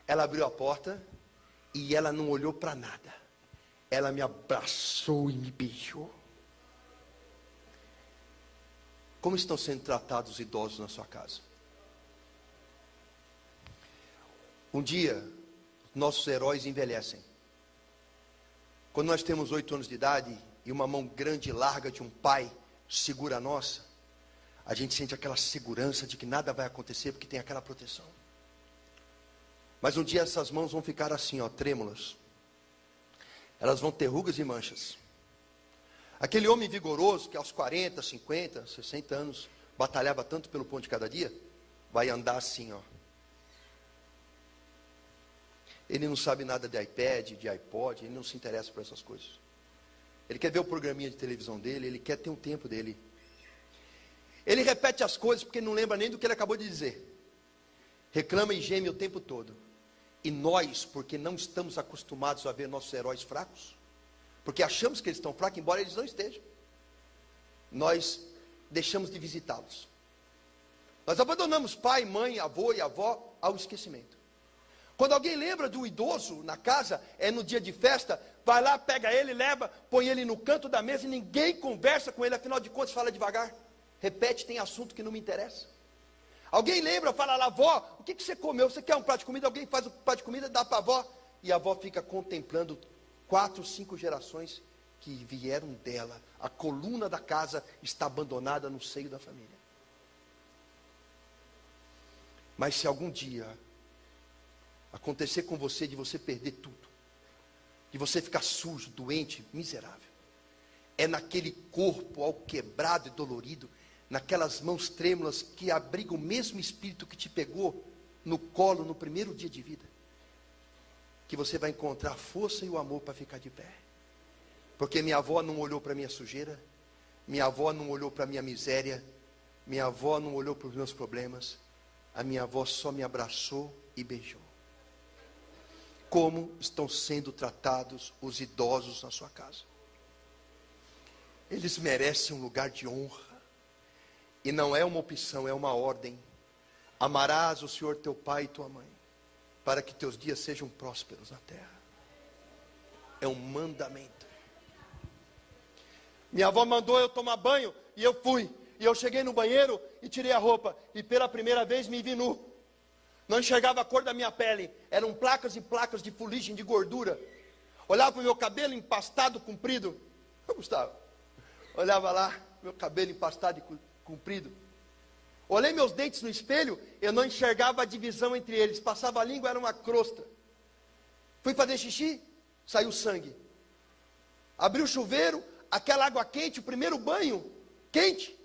Ela abriu a porta e ela não olhou para nada. Ela me abraçou e me beijou. Como estão sendo tratados os idosos na sua casa? Um dia, nossos heróis envelhecem. Quando nós temos 8 anos de idade e uma mão grande e larga de um pai segura a nossa, a gente sente aquela segurança de que nada vai acontecer porque tem aquela proteção. Mas um dia essas mãos vão ficar assim, ó, trêmulas. Elas vão ter rugas e manchas. Aquele homem vigoroso que aos 40, 50, 60 anos batalhava tanto pelo pão de cada dia, vai andar assim, ó. Ele não sabe nada de iPad, de iPod, ele não se interessa por essas coisas. Ele quer ver o programinha de televisão dele, ele quer ter um tempo dele. Ele repete as coisas porque não lembra nem do que ele acabou de dizer. Reclama e geme o tempo todo. E nós, porque não estamos acostumados a ver nossos heróis fracos, porque achamos que eles estão fracos, embora eles não estejam. Nós deixamos de visitá-los. Nós abandonamos pai, mãe, avô e avó ao esquecimento. Quando alguém lembra do idoso na casa, é no dia de festa, vai lá, pega ele, leva, põe ele no canto da mesa e ninguém conversa com ele, afinal de contas fala devagar. Repete, tem assunto que não me interessa. Alguém lembra, fala lá, avó, o que você comeu? Você quer um prato de comida? Alguém faz um prato de comida, dá para a avó. E a avó fica contemplando 4, 5 gerações que vieram dela. A coluna da casa está abandonada no seio da família. Mas se algum dia acontecer com você de você perder tudo, de você ficar sujo, doente, miserável, é naquele corpo alquebrado e dolorido, naquelas mãos trêmulas que abrigam o mesmo espírito que te pegou no colo no primeiro dia de vida, que você vai encontrar a força e o amor para ficar de pé. Porque minha avó não olhou para a minha sujeira, minha avó não olhou para a minha miséria, minha avó não olhou para os meus problemas, a minha avó só me abraçou e beijou. Como estão sendo tratados os idosos na sua casa? Eles merecem um lugar de honra. E não é uma opção, é uma ordem. Amarás o Senhor teu pai e tua mãe, para que teus dias sejam prósperos na terra. É um mandamento. Minha avó mandou eu tomar banho, e eu fui. E eu cheguei no banheiro e tirei a roupa. E pela primeira vez me vi nu. Não enxergava a cor da minha pele. Eram placas e placas de fuligem, de gordura. Olhava para o meu cabelo empastado, comprido. Gustavo, olhava lá, meu cabelo empastado e comprido. Olhei meus dentes no espelho, eu não enxergava a divisão entre eles. Passava a língua, era uma crosta. Fui fazer xixi, saiu sangue. Abri o chuveiro, aquela água quente, o primeiro banho, quente.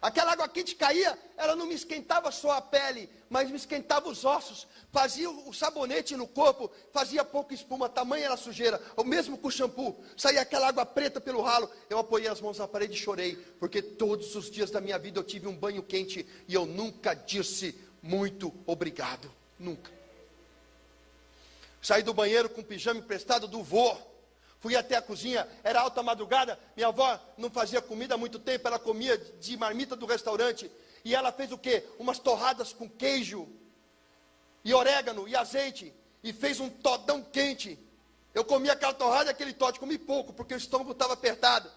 Aquela água quente caía, ela não me esquentava só a pele, mas me esquentava os ossos. Fazia o sabonete no corpo, fazia pouca espuma, tamanha era a sujeira. O mesmo com o shampoo, saía aquela água preta pelo ralo. Eu apoiei as mãos na parede e chorei, porque todos os dias da minha vida eu tive um banho quente e eu nunca disse muito obrigado, nunca. Saí do banheiro com o pijama emprestado do vô. Fui até a cozinha, era alta madrugada, minha avó não fazia comida há muito tempo, ela comia de marmita do restaurante, e ela fez o quê? Umas torradas com queijo, e orégano, e azeite, e fez um todão quente. Eu comi aquela torrada e aquele tote, comi pouco, porque o estômago estava apertado,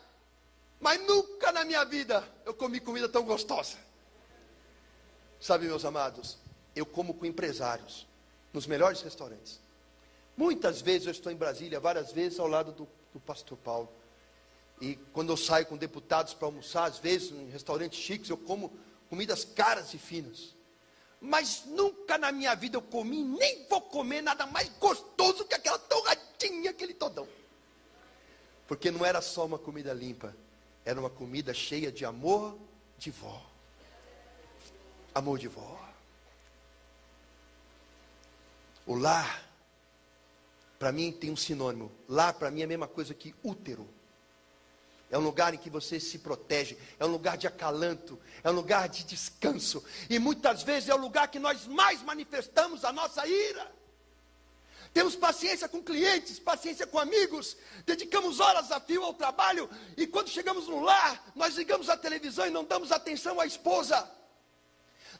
mas nunca na minha vida eu comi comida tão gostosa. Sabe, meus amados, eu como com empresários, nos melhores restaurantes. Muitas vezes eu estou em Brasília, várias vezes ao lado do pastor Paulo. E quando eu saio com deputados para almoçar, às vezes em restaurantes chiques, eu como comidas caras e finas. Mas nunca na minha vida eu comi, nem vou comer nada mais gostoso que aquela torradinha, aquele todão. Porque não era só uma comida limpa, era uma comida cheia de amor de vó. Amor de vó. O lar, para mim tem um sinônimo. Lar para mim é a mesma coisa que útero. É um lugar em que você se protege, é um lugar de acalanto, é um lugar de descanso. E muitas vezes é o lugar que nós mais manifestamos a nossa ira. Temos paciência com clientes, paciência com amigos, dedicamos horas a fio ao trabalho, e quando chegamos no lar, nós ligamos a televisão e não damos atenção à esposa.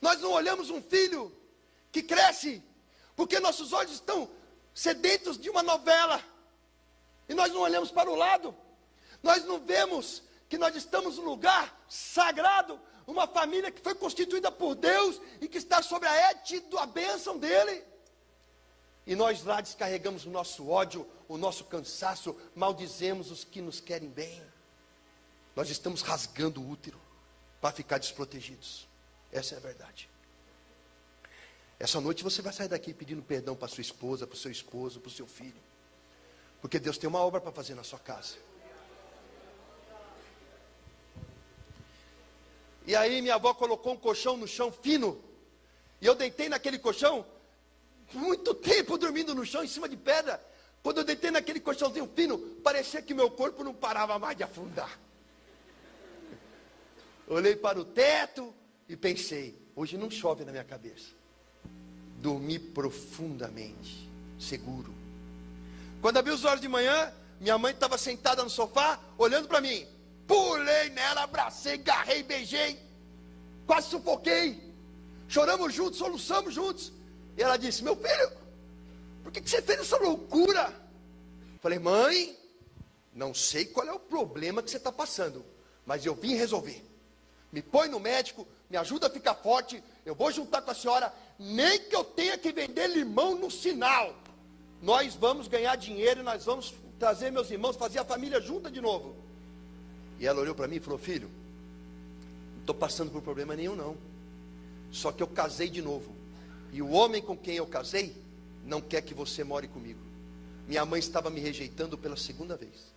Nós não olhamos um filho que cresce, porque nossos olhos estão sedentos de uma novela, e nós não olhamos para o lado. Nós não vemos que nós estamos num lugar sagrado, uma família que foi constituída por Deus e que está sobre a égide da bênção dele. E nós lá descarregamos o nosso ódio, o nosso cansaço, maldizemos os que nos querem bem. Nós estamos rasgando o útero para ficar desprotegidos. Essa é a verdade. Essa noite você vai sair daqui pedindo perdão para sua esposa, para o seu esposo, para o seu filho. Porque Deus tem uma obra para fazer na sua casa. E aí minha avó colocou um colchão no chão fino. E eu deitei naquele colchão, muito tempo dormindo no chão, em cima de pedra. Quando eu deitei naquele colchãozinho fino, parecia que meu corpo não parava mais de afundar. Olhei para o teto e pensei, hoje não chove na minha cabeça. Dormi profundamente, seguro. Quando abri os olhos de manhã, minha mãe estava sentada no sofá, olhando para mim. Pulei nela, abracei, agarrei, beijei, quase sufoquei. Choramos juntos, soluçamos juntos. E ela disse: meu filho, por que você fez essa loucura? Falei: mãe, não sei qual é o problema que você está passando, mas eu vim resolver. Me põe no médico, me ajuda a ficar forte, eu vou juntar com a senhora, nem que eu tenha que vender limão no sinal. Nós vamos ganhar dinheiro e nós vamos trazer meus irmãos, fazer a família junta de novo. E ela olhou para mim e falou: filho, não estou passando por problema nenhum não. Só que eu casei de novo. E o homem com quem eu casei não quer que você more comigo. Minha mãe estava me rejeitando pela segunda vez.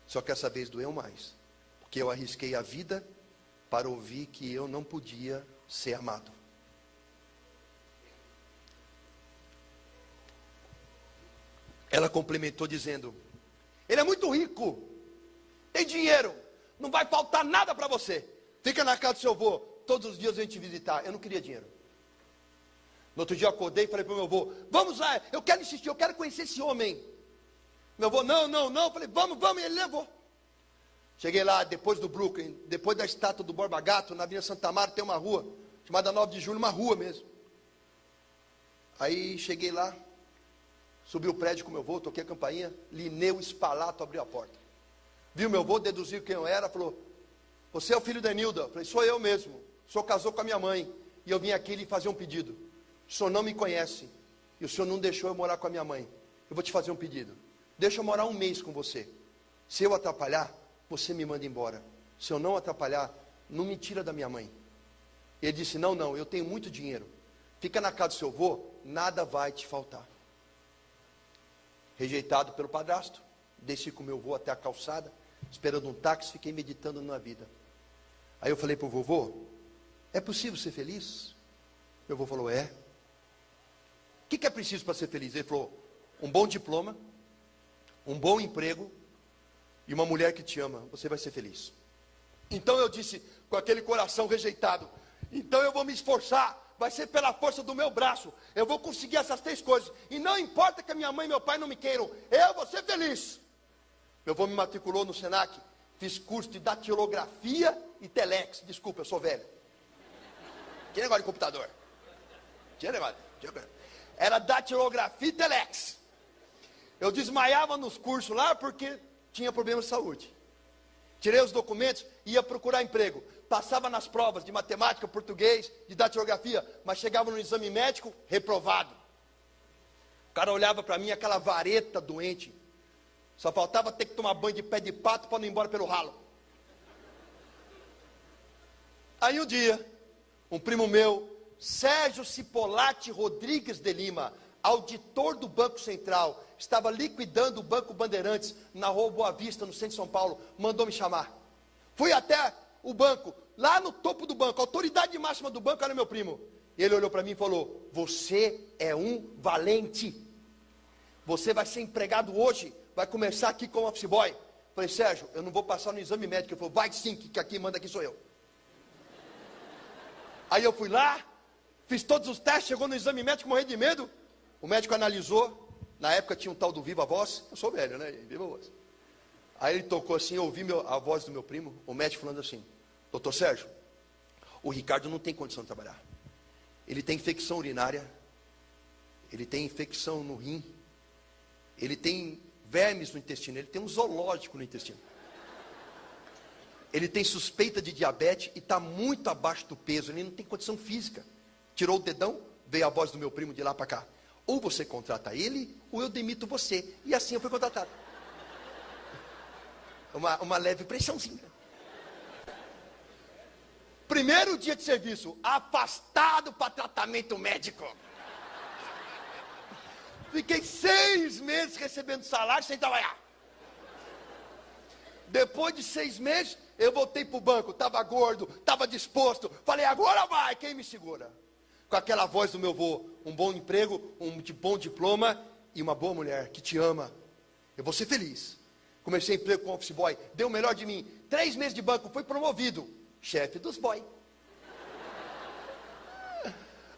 Só que essa vez doeu mais. Porque eu arrisquei a vida para ouvir que eu não podia ser amado. Ela complementou dizendo: ele é muito rico, tem dinheiro, não vai faltar nada para você. Fica na casa do seu avô, todos os dias a gente visitar. Eu não queria dinheiro. No outro dia eu acordei e falei para o meu avô: vamos lá, eu quero insistir, eu quero conhecer esse homem. Meu avô: não. Falei: vamos, e ele levou. Cheguei lá, depois do Brooklyn, depois da estátua do Borba Gato, na Avenida Santa Marta, tem uma rua, chamada 9 de Julho, uma rua mesmo. Aí cheguei lá, subi o prédio com meu avô, toquei a campainha, Lineu Spalato abriu a porta. Viu meu avô, deduziu quem eu era, falou: você é o filho da Nilda? Falei: sou eu mesmo. O senhor casou com a minha mãe, e eu vim aqui lhe fazer um pedido. O senhor não me conhece, e o senhor não deixou eu morar com a minha mãe. Eu vou te fazer um pedido. Deixa eu morar um mês com você. Se eu atrapalhar, você me manda embora. Se eu não atrapalhar, não me tira da minha mãe. Ele disse: não, eu tenho muito dinheiro. Fica na casa do seu avô, nada vai te faltar. Rejeitado pelo padrasto, desci com meu avô até a calçada, esperando um táxi, fiquei meditando na vida. Aí eu falei para o vovô: é possível ser feliz? Meu avô falou: é. O que é preciso para ser feliz? Ele falou: um bom diploma, um bom emprego e uma mulher que te ama, você vai ser feliz. Então eu disse, com aquele coração rejeitado: então eu vou me esforçar, vai ser pela força do meu braço, eu vou conseguir essas 3 coisas, e não importa que a minha mãe e meu pai não me queiram, eu vou ser feliz. Meu avô me matriculou no Senac, fiz curso de datilografia e telex. Desculpa, eu sou velho. Tinha negócio de computador. Era datilografia e telex. Eu desmaiava nos cursos lá porque tinha problema de saúde. Tirei os documentos, ia procurar emprego. Passava nas provas de matemática, português, de datilografia, mas chegava no exame médico, reprovado. O cara olhava para mim, aquela vareta doente. Só faltava ter que tomar banho de pé de pato para não ir embora pelo ralo. Aí um dia, um primo meu, Sérgio Cipolatti Rodrigues de Lima, auditor do Banco Central, estava liquidando o Banco Bandeirantes na Rua Boa Vista, no centro de São Paulo, mandou me chamar. Fui até o banco, lá no topo do banco, a autoridade máxima do banco era meu primo. E ele olhou para mim e falou: você é um valente. Você vai ser empregado hoje, vai começar aqui como office boy. Falei: Sérgio, eu não vou passar no exame médico. Ele falou: vai sim, que aqui manda aqui sou eu. Aí eu fui lá, fiz todos os testes, chegou no exame médico, morrendo de medo. O médico analisou, na época tinha um tal do Viva Voz, eu sou velho, né? Viva Voz. Aí ele tocou assim, eu ouvi a voz do meu primo, o médico falando assim: doutor Sérgio, o Ricardo não tem condição de trabalhar. Ele tem infecção urinária, ele tem infecção no rim, ele tem vermes no intestino, ele tem um zoológico no intestino. Ele tem suspeita de diabetes e está muito abaixo do peso, ele não tem condição física. Tirou o dedão, veio a voz do meu primo de lá para cá: ou você contrata ele, ou eu demito você. E assim eu fui contratado. Uma leve pressãozinha. Primeiro dia de serviço, afastado para tratamento médico. Fiquei 6 meses recebendo salário sem trabalhar. Depois de 6 meses, eu voltei para o banco, estava gordo, estava disposto. Falei: agora vai, quem me segura? Com aquela voz do meu avô: um bom emprego, um bom diploma e uma boa mulher que te ama. Eu vou ser feliz. Comecei emprego com office boy, deu o melhor de mim. 3 meses de banco, fui promovido chefe dos boy.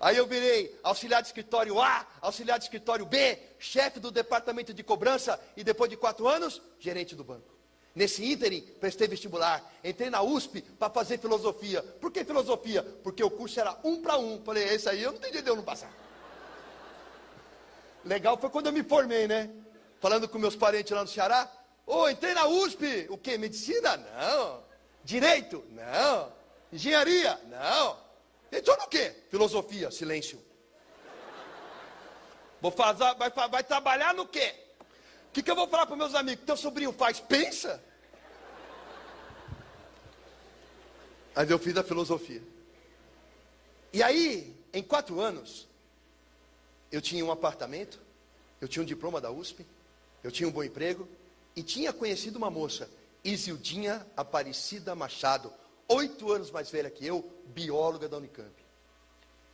Aí eu virei auxiliar de escritório A, auxiliar de escritório B, chefe do departamento de cobrança e depois de 4 anos, gerente do banco. Nesse ínterim, prestei vestibular, entrei na USP para fazer filosofia. Por que filosofia? Porque o curso era 1 para 1. Falei, esse aí eu não entendi de eu não passar. Legal foi quando eu me formei, né? Falando com meus parentes lá no Ceará. Ô, entrei na USP. O quê? Medicina? Não. Direito? Não. Engenharia? Não. Entrou no quê? Filosofia. Silêncio. Vai trabalhar no quê? O que eu vou falar para meus amigos? Teu sobrinho faz? Pensa. Aí eu fiz a filosofia. E aí, em 4 anos, eu tinha um apartamento, eu tinha um diploma da USP, eu tinha um bom emprego, e tinha conhecido uma moça, Isildinha Aparecida Machado, 8 anos mais velha que eu, bióloga da Unicamp.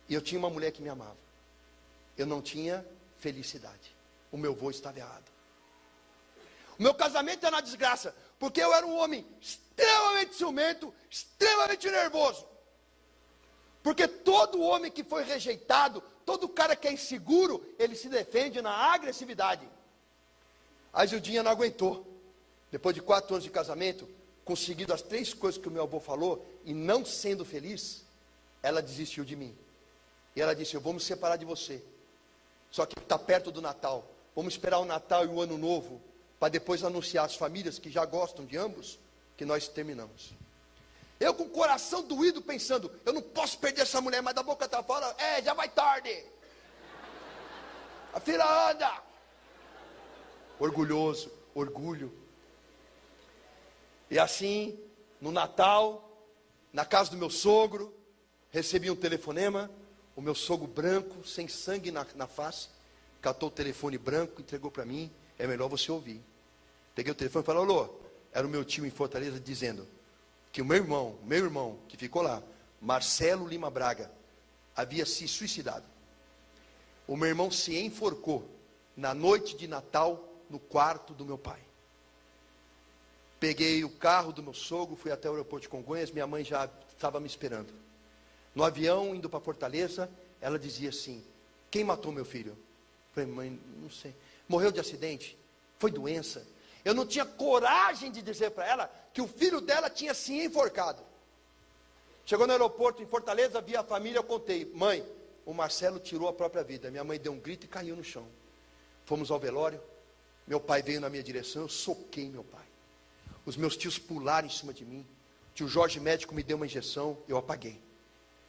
E eu tinha uma mulher que me amava. Eu não tinha felicidade. O meu vô estava errado. O meu casamento era uma desgraça, porque eu era um homem extremamente ciumento, extremamente nervoso. Porque todo homem que foi rejeitado, todo cara que é inseguro, ele se defende na agressividade. A Isildinha não aguentou. Depois de 4 anos de casamento, conseguido as 3 coisas que o meu avô falou, e não sendo feliz, ela desistiu de mim. E ela disse, eu vou me separar de você. Só que está perto do Natal. Vamos esperar o Natal e o Ano Novo, para depois anunciar às famílias que já gostam de ambos, que nós terminamos. Eu com o coração doído pensando, eu não posso perder essa mulher, mas da boca está fora, já vai tarde. A filha anda. Orgulhoso, orgulho. E assim, no Natal, na casa do meu sogro, recebi um telefonema, o meu sogro branco, sem sangue na face, catou o telefone branco, entregou para mim, é melhor você ouvir. Peguei o telefone e falei, alô, era o meu tio em Fortaleza dizendo que o meu irmão que ficou lá, Marcelo Lima Braga, havia se suicidado. O meu irmão se enforcou na noite de Natal no quarto do meu pai. Peguei o carro do meu sogro, fui até o aeroporto de Congonhas, minha mãe já estava me esperando. No avião, indo para Fortaleza, ela dizia assim, quem matou meu filho? Eu falei, mãe, não sei. Morreu de acidente? Foi doença? Eu não tinha coragem de dizer para ela que o filho dela tinha se enforcado. Chegou no aeroporto em Fortaleza, vi a família, eu contei, mãe, o Marcelo tirou a própria vida. Minha mãe deu um grito e caiu no chão. Fomos ao velório, meu pai veio na minha direção, eu soquei meu pai. Os meus tios pularam em cima de mim. O tio Jorge médico me deu uma injeção, eu apaguei.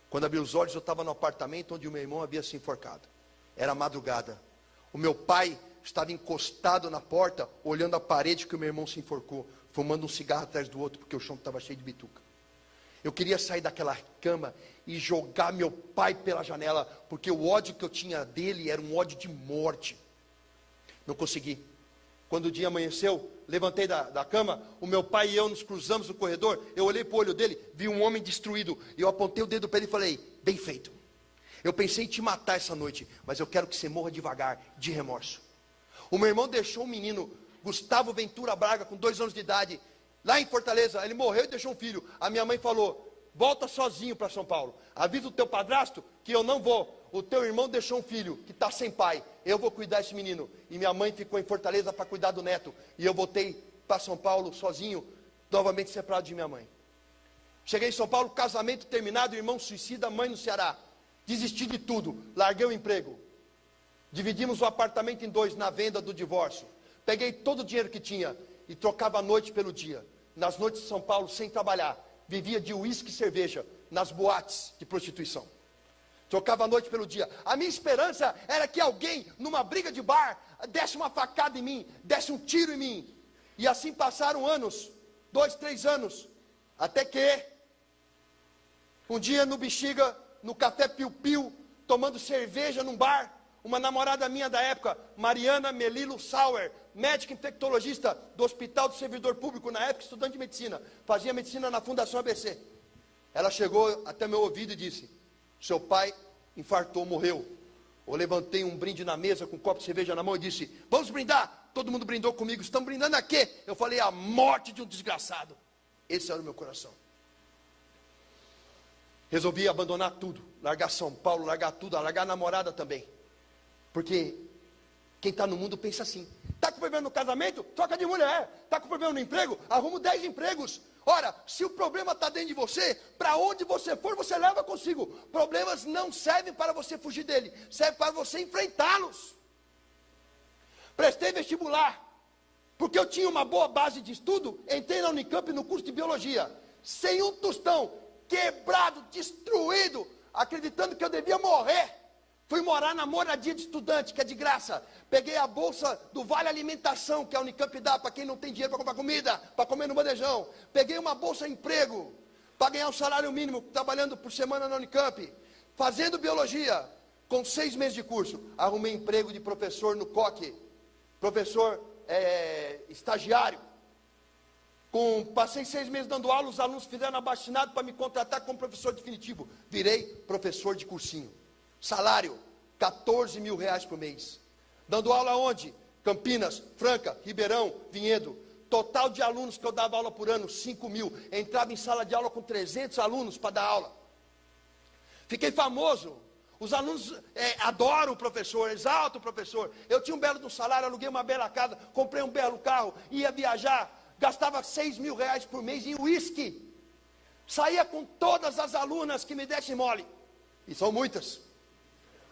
Quando abri os olhos, eu estava no apartamento onde o meu irmão havia se enforcado. Era madrugada. O meu pai estava encostado na porta, olhando a parede que o meu irmão se enforcou, fumando um cigarro atrás do outro, porque o chão estava cheio de bituca. Eu queria sair daquela cama e jogar meu pai pela janela, porque o ódio que eu tinha dele era um ódio de morte. Não consegui. Quando o dia amanheceu, levantei da cama, o meu pai e eu nos cruzamos no corredor, eu olhei para o olho dele, vi um homem destruído, e eu apontei o dedo para ele e falei, bem feito. Eu pensei em te matar essa noite, mas eu quero que você morra devagar, de remorso. O meu irmão deixou um menino, Gustavo Ventura Braga, com 2 anos de idade, lá em Fortaleza, ele morreu e deixou um filho. A minha mãe falou, volta sozinho para São Paulo, avisa o teu padrasto que eu não vou. O teu irmão deixou um filho que está sem pai, eu vou cuidar desse menino. E minha mãe ficou em Fortaleza para cuidar do neto. E eu voltei para São Paulo sozinho, novamente separado de minha mãe. Cheguei em São Paulo, casamento terminado, irmão suicida, mãe no Ceará. Desisti de tudo, larguei o emprego. Dividimos o apartamento em 2 na venda do divórcio. Peguei todo o dinheiro que tinha e trocava a noite pelo dia. Nas noites de São Paulo, sem trabalhar, vivia de uísque e cerveja nas boates de prostituição. Trocava a noite pelo dia. A minha esperança era que alguém, numa briga de bar, desse uma facada em mim, desse um tiro em mim. E assim passaram anos, 2, 3 anos, até que um dia no Bexiga, no Café Piu Piu, tomando cerveja num bar, uma namorada minha da época, Mariana Melilo Sauer, médica infectologista do Hospital do Servidor Público, na época estudante de medicina, fazia medicina na Fundação ABC. Ela chegou até meu ouvido e disse, seu pai infartou, morreu. Eu levantei um brinde na mesa com um copo de cerveja na mão e disse, vamos brindar. Todo mundo brindou comigo, estão brindando a quê? Eu falei, a morte de um desgraçado. Esse era o meu coração. Resolvi abandonar tudo, largar São Paulo, largar tudo, largar a namorada também. Porque quem está no mundo pensa assim: está com problema no casamento? Troca de mulher. Está com problema no emprego? Arruma 10 empregos. Ora, se o problema está dentro de você, para onde você for, você leva consigo. Problemas não servem para você fugir dele, servem para você enfrentá-los. Prestei vestibular, porque eu tinha uma boa base de estudo. Entrei na Unicamp no curso de biologia, sem um tostão, quebrado, destruído, acreditando que eu devia morrer. Fui morar na moradia de estudante, que é de graça. Peguei a bolsa do Vale Alimentação, que a Unicamp dá para quem não tem dinheiro para comprar comida, para comer no bandejão. Peguei uma bolsa emprego, para ganhar um salário mínimo, trabalhando por semana na Unicamp. Fazendo biologia, com 6 meses de curso. Arrumei emprego de professor no COC. Professor estagiário. Passei 6 meses dando aula, os alunos fizeram abaixinado para me contratar como professor definitivo. Virei professor de cursinho. Salário, 14 mil reais por mês. Dando aula onde? Campinas, Franca, Ribeirão, Vinhedo. Total de alunos que eu dava aula por ano, 5 mil. Entrava em sala de aula com 300 alunos para dar aula. Fiquei famoso. Os alunos adoram o professor, exaltam o professor. Eu tinha um belo de um salário, aluguei uma bela casa, comprei um belo carro, ia viajar, gastava 6 mil reais por mês em uísque. Saía com todas as alunas que me dessem mole. E são muitas.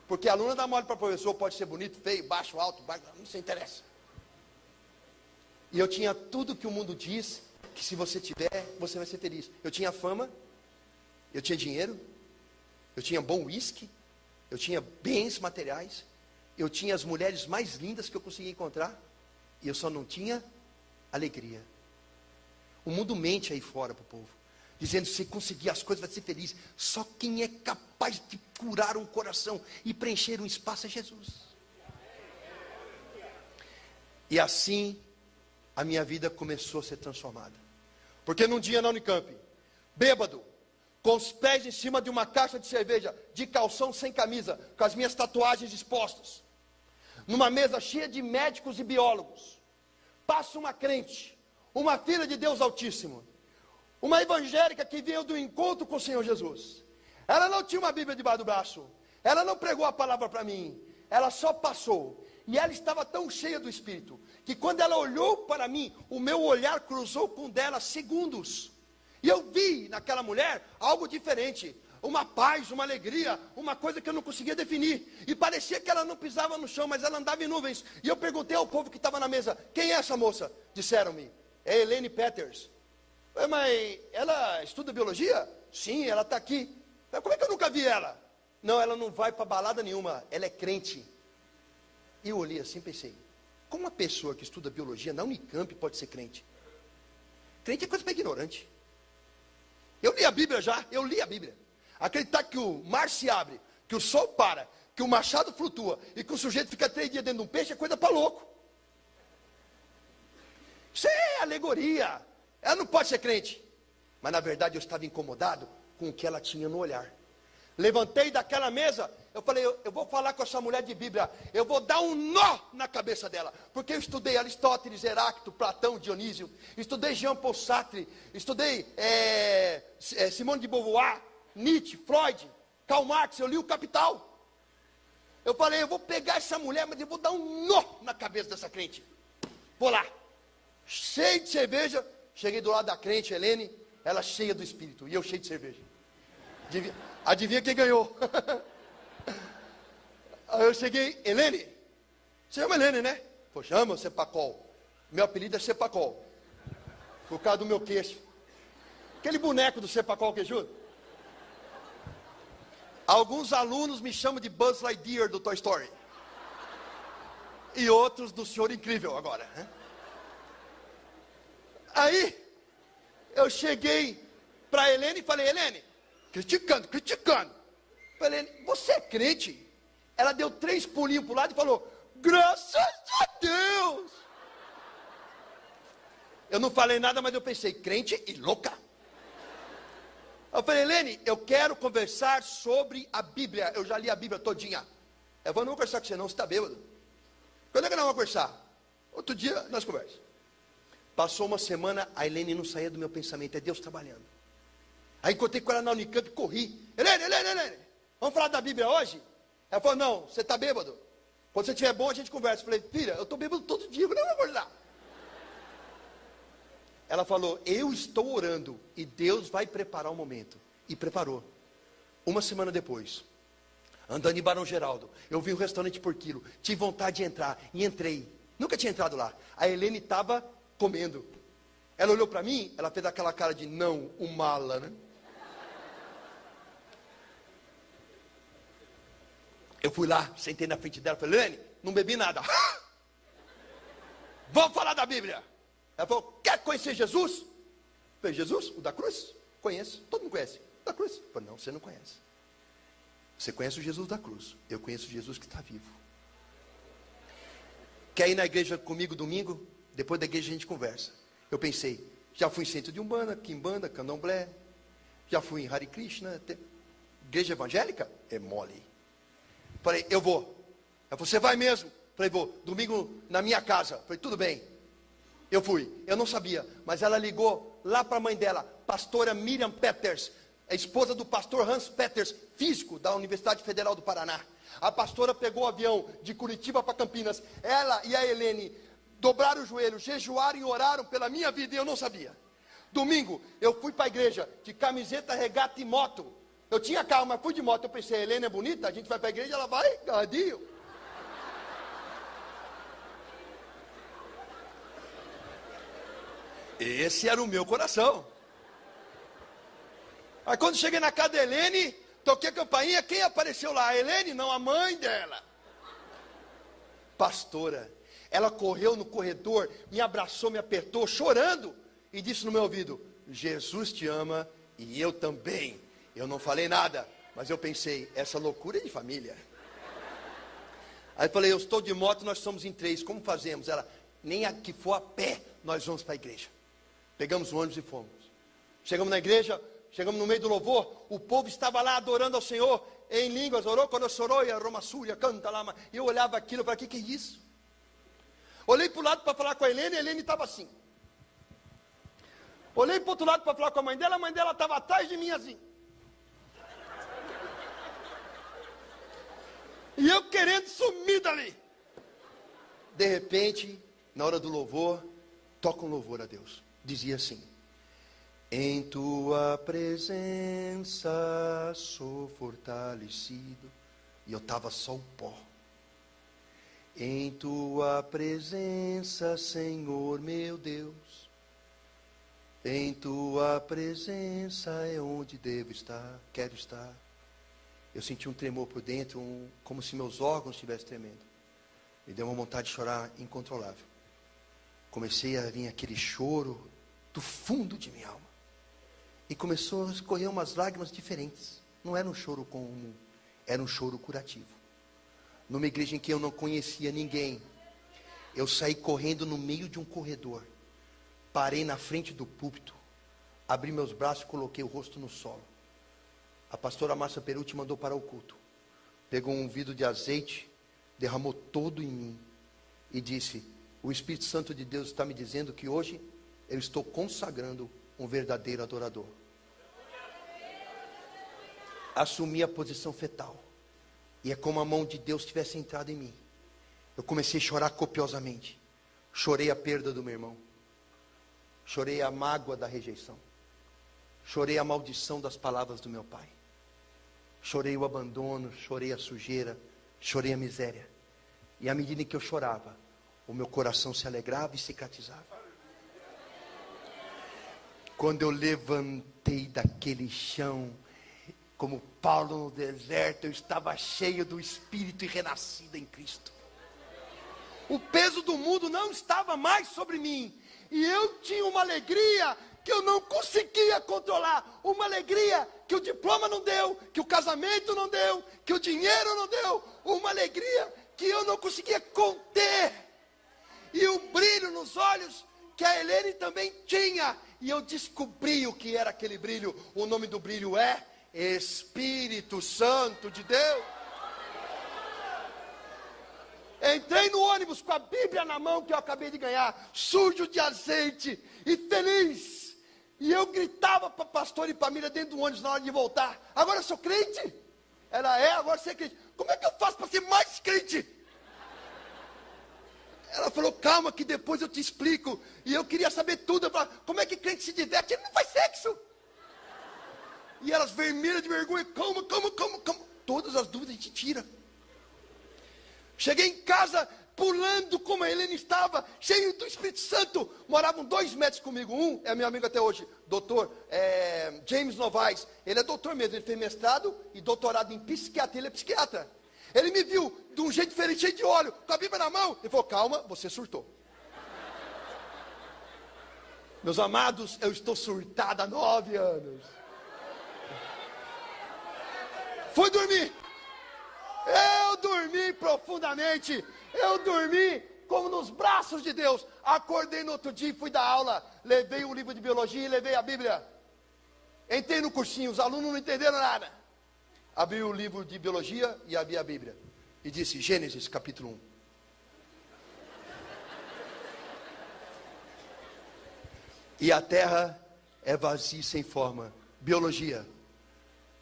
Porque a aluna dá mole para o professor, pode ser bonito, feio, baixo, alto, não se interessa. E eu tinha tudo que o mundo diz, que se você tiver, você vai ser feliz. Eu tinha fama, eu tinha dinheiro, eu tinha bom uísque, eu tinha bens materiais, eu tinha as mulheres mais lindas que eu conseguia encontrar, e eu só não tinha alegria. O mundo mente aí fora para o povo, dizendo: se conseguir as coisas vai ser feliz. Só quem é capaz de curar um coração e preencher um espaço é Jesus. E assim a minha vida começou a ser transformada. Porque num dia na Unicamp, bêbado, com os pés em cima de uma caixa de cerveja, de calção sem camisa, com as minhas tatuagens expostas, numa mesa cheia de médicos e biólogos, passa uma crente, uma filha de Deus Altíssimo, uma evangélica que veio do encontro com o Senhor Jesus. Ela não tinha uma Bíblia debaixo do braço, ela não pregou a palavra para mim, ela só passou. E ela estava tão cheia do Espírito, que quando ela olhou para mim, o meu olhar cruzou com o dela segundos. E eu vi naquela mulher algo diferente, uma paz, uma alegria, uma coisa que eu não conseguia definir. E parecia que ela não pisava no chão, mas ela andava em nuvens. E eu perguntei ao povo que estava na mesa: quem é essa moça? Disseram-me: é Elaine Peters. Mas ela estuda biologia? Sim, ela está aqui. Mas como é que eu nunca vi ela? Não, ela não vai para balada nenhuma, ela é crente. E eu olhei assim e pensei: como uma pessoa que estuda biologia na Unicamp pode ser crente? Crente é coisa para ignorante. Eu li a Bíblia já, eu li a Bíblia. Acreditar que o mar se abre, que o sol para, que o machado flutua e que o sujeito fica 3 dias dentro de um peixe é coisa para louco. Isso é alegoria. Ela não pode ser crente. Mas na verdade eu estava incomodado com o que ela tinha no olhar. Levantei daquela mesa, eu falei: eu vou falar com essa mulher de Bíblia, eu vou dar um nó na cabeça dela, porque eu estudei Aristóteles, Heráclito, Platão, Dionísio, estudei Jean Paul Sartre, estudei Simone de Beauvoir, Nietzsche, Freud, Karl Marx, eu li o Capital. Eu falei: eu vou pegar essa mulher, mas eu vou dar um nó na cabeça dessa crente. Vou lá, cheio de cerveja, cheguei do lado da crente, Helene, ela cheia do Espírito, e eu cheio de cerveja. Adivinha quem ganhou? Aí eu cheguei: Helene, você chama Helene, né? Pô, chama Cepacol. Meu apelido é Cepacol, por causa do meu queixo. Aquele boneco do Cepacol queixudo. Alguns alunos me chamam de Buzz Lightyear do Toy Story. E outros do Senhor Incrível agora, né? Aí eu cheguei para Helene e falei: Helene, criticando. Falei: você é crente? Ela deu 3 pulinhos para o lado e falou: graças a Deus. Eu não falei nada, mas eu pensei: crente e louca. Eu falei: Helene, eu quero conversar sobre a Bíblia. Eu já li a Bíblia todinha. Eu não vou conversar com você não, você está bêbado. Quando é que nós vamos conversar? Outro dia nós conversamos. Passou uma semana, a Helene não saía do meu pensamento. É Deus trabalhando. Aí encontrei com ela na Unicamp e corri. Helene, vamos falar da Bíblia hoje? Ela falou, não, você está bêbado. Quando você estiver bom, a gente conversa. Eu falei, filha, eu estou bêbado todo dia, eu não vou acordar. Ela falou, eu estou orando e Deus vai preparar o momento. E preparou. Uma semana depois, andando em Barão Geraldo, eu vi um restaurante por quilo. Tive vontade de entrar e entrei. Nunca tinha entrado lá. A Helene estava comendo. Ela olhou para mim, ela fez aquela cara de não, o mala, né? Eu fui lá, sentei na frente dela, falei, Helene, não bebi nada. Vamos falar da Bíblia. Ela falou, quer conhecer Jesus? Eu falei, Jesus? O da cruz? Conheço, todo mundo conhece. O da cruz? Eu falei, não, você não conhece. Você conhece o Jesus da cruz. Eu conheço o Jesus que está vivo. Quer ir na igreja comigo domingo? Depois da igreja a gente conversa. Eu pensei, já fui em centro de Umbanda, Quimbanda, Candomblé. Já fui em Hare Krishna. Igreja evangélica? É mole. Falei, eu vou. Ela falou, você vai mesmo? Falei, vou. Domingo na minha casa. Falei, tudo bem. Eu fui. Eu não sabia. Mas ela ligou lá para a mãe dela, pastora Miriam Peters, a esposa do pastor Hans Peters, físico da Universidade Federal do Paraná. A pastora pegou o avião de Curitiba para Campinas. Ela e a Helene dobraram o joelho, jejuaram e oraram pela minha vida e eu não sabia. Domingo, eu fui para a igreja de camiseta, regata e moto. Eu tinha carro, mas fui de moto. Eu pensei, a Helene é bonita, a gente vai para a igreja, ela vai, gadinho. Esse era o meu coração. Aí quando cheguei na casa da Helene, toquei a campainha, quem apareceu lá? A Helene? Não, a mãe dela. Pastora. Ela correu no corredor, me abraçou, me apertou, chorando, e disse no meu ouvido, Jesus te ama e eu também. Eu não falei nada, mas eu pensei, essa loucura é de família. Aí eu falei, eu estou de moto, nós somos em 3, como fazemos? Ela, nem a que for a pé, nós vamos para a igreja. Pegamos o ônibus e fomos. Chegamos na igreja, chegamos no meio do louvor, o povo estava lá adorando ao Senhor, em línguas, orou, quando sorou, e a Roma Súria, canta lá, e eu olhava aquilo, eu falei, que é isso? Olhei para o lado para falar com a Helene estava assim. Olhei para o outro lado para falar com a mãe dela estava atrás de mim assim. E eu querendo sumir dali. De repente, na hora do louvor, toca um louvor a Deus. Dizia assim, em tua presença sou fortalecido. E eu estava só o pó. Em tua presença, Senhor meu Deus. Em tua presença é onde devo estar, quero estar. Eu senti um tremor por dentro, como se meus órgãos estivessem tremendo. Me deu uma vontade de chorar incontrolável. Comecei a vir aquele choro do fundo de minha alma. E começou a escorrer umas lágrimas diferentes. Não era um choro comum, era um choro curativo. Numa igreja em que eu não conhecia ninguém, eu saí correndo no meio de um corredor. Parei na frente do púlpito, abri meus braços e coloquei o rosto no solo. A pastora Márcia Perucci mandou parar o culto. Pegou um vidro de azeite, derramou todo em mim e disse, o Espírito Santo de Deus está me dizendo que hoje eu estou consagrando um verdadeiro adorador. Assumi a posição fetal. E é como a mão de Deus tivesse entrado em mim. Eu comecei a chorar copiosamente. Chorei a perda do meu irmão. Chorei a mágoa da rejeição. Chorei a maldição das palavras do meu pai. Chorei o abandono, chorei a sujeira, chorei a miséria. E à medida que eu chorava, o meu coração se alegrava e cicatrizava. Quando eu levantei daquele chão, como Paulo no deserto, eu estava cheio do Espírito e renascido em Cristo. O peso do mundo não estava mais sobre mim. E eu tinha uma alegria que eu não conseguia controlar. Uma alegria que o diploma não deu, que o casamento não deu, que o dinheiro não deu. Uma alegria que eu não conseguia conter. E o brilho nos olhos que a Helene também tinha. E eu descobri o que era aquele brilho. O nome do brilho é Espírito Santo de Deus. Entrei no ônibus com a Bíblia na mão que eu acabei de ganhar, sujo de azeite e feliz. E eu gritava para pastor e família dentro do ônibus na hora de voltar: agora eu sou crente? Ela é, agora você é crente. Como é que eu faço para ser mais crente? Ela falou: calma que depois eu te explico. E eu queria saber tudo. Eu falava: como é que crente se diverte? Ele não faz sexo. E elas vermelhas de vergonha: calma. Todas as dúvidas a gente tira. Cheguei em casa pulando como a Helena estava, cheio do Espírito Santo. Moravam 2 metros comigo. Um é meu amigo até hoje, doutor James Novaes. Ele é doutor mesmo, ele fez mestrado e doutorado em psiquiatria, ele é psiquiatra. Ele me viu de um jeito diferente, cheio de óleo, com a Bíblia na mão. Ele falou: calma, você surtou. Meus amados, eu estou surtado há 9 anos. Fui dormir. Eu dormi profundamente. Eu dormi como nos braços de Deus. Acordei no outro dia e fui dar aula. Levei um livro de biologia e levei a Bíblia. Entrei no cursinho, os alunos não entenderam nada. Abri o livro de biologia e abri a Bíblia. E disse: Gênesis capítulo 1. E a terra é vazia e sem forma. Biologia.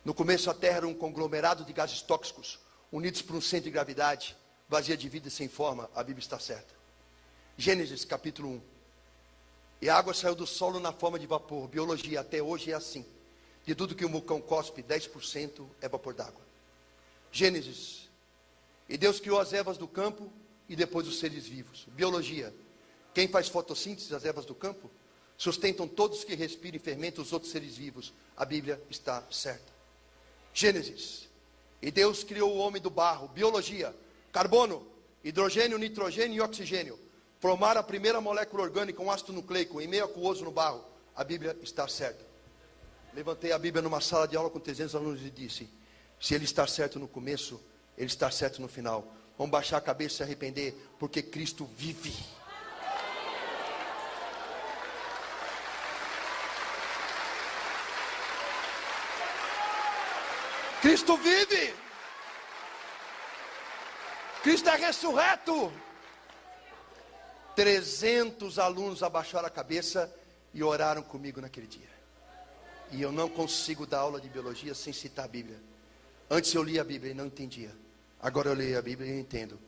No começo a terra era um conglomerado de gases tóxicos, unidos por um centro de gravidade, vazia de vida e sem forma. A Bíblia está certa. Gênesis capítulo 1. E a água saiu do solo na forma de vapor. Biologia, até hoje é assim. De tudo que um vulcão cospe, 10% é vapor d'água. Gênesis. E Deus criou as ervas do campo e depois os seres vivos. Biologia. Quem faz fotossíntese, as ervas do campo, sustentam todos que respiram e fermentam os outros seres vivos. A Bíblia está certa. Gênesis. E Deus criou o homem do barro. Biologia. Carbono, hidrogênio, nitrogênio e oxigênio. Formaram a primeira molécula orgânica, um ácido nucleico, em meio aquoso no barro. A Bíblia está certa. Levantei a Bíblia numa sala de aula com 300 alunos e disse: se ele está certo no começo, ele está certo no final. Vamos baixar a cabeça e se arrepender, porque Cristo vive. Cristo vive. Cristo é ressurreto. 300 alunos abaixaram a cabeça e oraram comigo naquele dia. E eu não consigo dar aula de biologia sem citar a Bíblia. Antes eu lia a Bíblia e não entendia. Agora eu leio a Bíblia e eu entendo.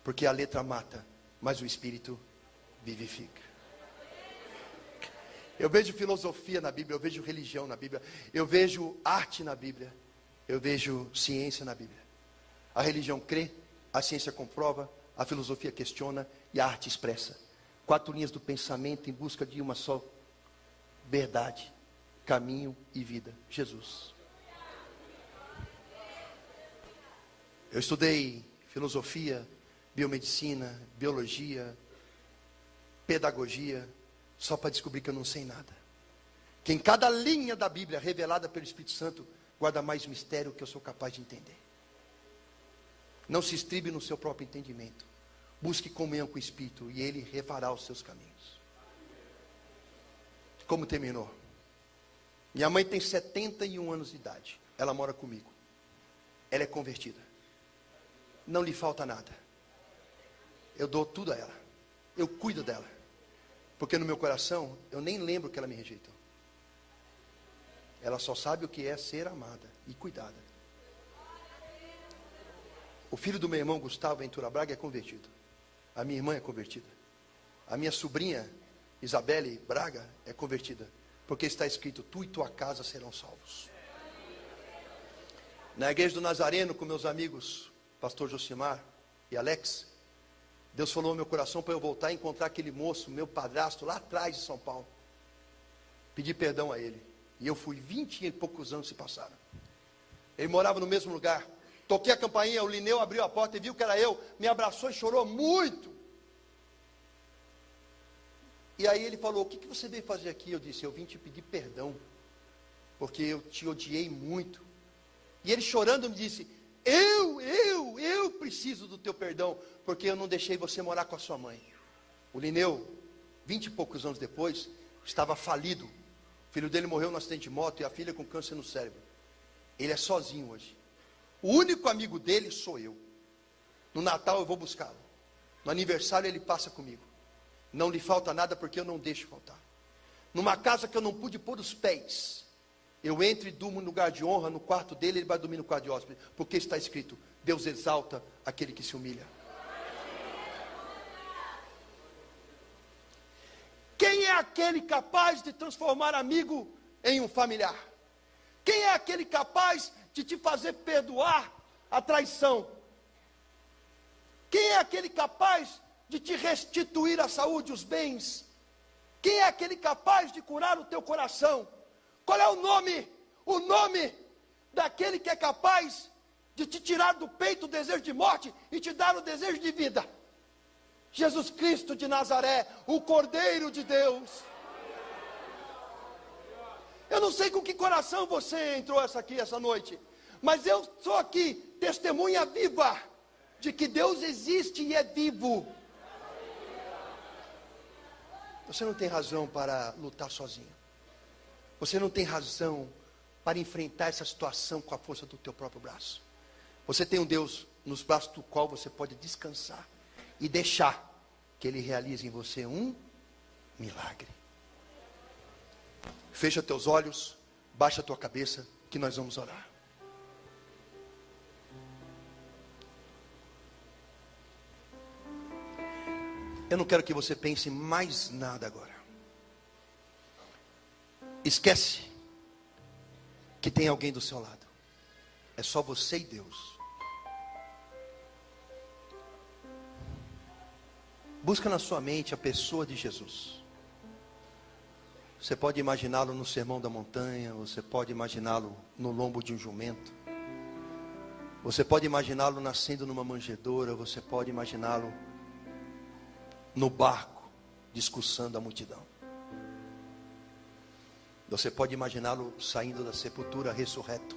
Porque a letra mata, mas o Espírito vivifica. Eu vejo filosofia na Bíblia, eu vejo religião na Bíblia, eu vejo arte na Bíblia, eu vejo ciência na Bíblia. A religião crê, a ciência comprova, a filosofia questiona e a arte expressa. 4 linhas do pensamento em busca de uma só verdade, caminho e vida: Jesus. Eu estudei filosofia, biomedicina, biologia, pedagogia, só para descobrir que eu não sei nada. Que em cada linha da Bíblia revelada pelo Espírito Santo guarda mais mistério que eu sou capaz de entender. Não se estribe no seu próprio entendimento. Busque comunhão com o Espírito e Ele refará os seus caminhos. Como terminou? Minha mãe tem 71 anos de idade. Ela mora comigo. Ela é convertida. Não lhe falta nada. Eu dou tudo a ela. Eu cuido dela. Porque no meu coração, eu nem lembro que ela me rejeitou. Ela só sabe o que é ser amada e cuidada. O filho do meu irmão Gustavo Ventura Braga é convertido. A minha irmã é convertida. A minha sobrinha Isabelle Braga é convertida. Porque está escrito: tu e tua casa serão salvos. Na igreja do Nazareno, com meus amigos pastor Josimar e Alex, Deus falou no meu coração para eu voltar e encontrar aquele moço, meu padrasto, lá atrás de São Paulo. Pedi perdão a ele. E eu fui, 20 e poucos anos se passaram. Ele morava no mesmo lugar. Toquei a campainha, o Lineu abriu a porta e viu que era eu, me abraçou e chorou muito. E aí ele falou: o que você veio fazer aqui? Eu disse: eu vim te pedir perdão, porque eu te odiei muito. E ele chorando me disse: eu preciso do teu perdão, porque eu não deixei você morar com a sua mãe. O Lineu, 20 e poucos anos depois, estava falido. O filho dele morreu no acidente de moto e a filha com câncer no cérebro. Ele é sozinho hoje. O único amigo dele sou eu. No Natal eu vou buscá-lo. No aniversário ele passa comigo. Não lhe falta nada porque eu não deixo faltar. numa casa que eu não pude pôr os pés, eu entro e durmo no lugar de honra, no quarto dele, ele vai dormir no quarto de hóspede, porque está escrito: Deus exalta aquele que se humilha. Quem é aquele capaz de transformar amigo em um familiar? Quem é aquele capaz de te fazer perdoar a traição? Quem é aquele capaz de te restituir a saúde, os bens? Quem é aquele capaz de curar o teu coração? Qual é o nome? O nome daquele que é capaz de te tirar do peito o desejo de morte e te dar o desejo de vida. Jesus Cristo de Nazaré, o Cordeiro de Deus. Eu não sei com que coração você entrou essa noite, mas eu sou aqui testemunha viva de que Deus existe e é vivo. Você não tem razão para lutar sozinho. Você não tem razão para enfrentar essa situação com a força do teu próprio braço. Você tem um Deus nos braços do qual você pode descansar e deixar que Ele realize em você um milagre. Fecha teus olhos, baixa a tua cabeça, que nós vamos orar. Eu não quero que você pense mais nada agora. Esquece que tem alguém do seu lado. É só você e Deus. Busca na sua mente a pessoa de Jesus. Você pode imaginá-lo no Sermão da Montanha, você pode imaginá-lo no lombo de um jumento, você pode imaginá-lo nascendo numa manjedoura, você pode imaginá-lo no barco, discursando a multidão. Você pode imaginá-lo saindo da sepultura ressurreto,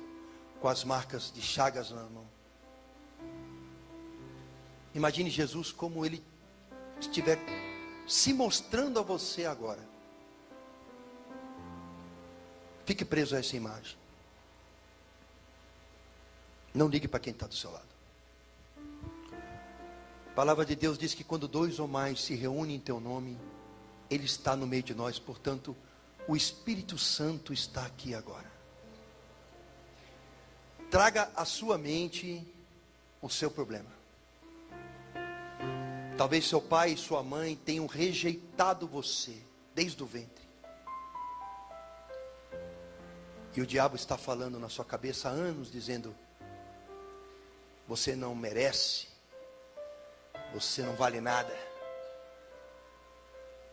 com as marcas de chagas na mão. Imagine Jesus como Ele estiver se mostrando a você agora. Fique preso a essa imagem. Não ligue para quem está do seu lado. A palavra de Deus diz que quando 2 ou mais se reúnem em teu nome, Ele está no meio de nós. Portanto, o Espírito Santo está aqui agora. Traga à sua mente o seu problema. Talvez seu pai e sua mãe tenham rejeitado você desde o ventre. E o diabo está falando na sua cabeça há anos, dizendo: você não merece, você não vale nada.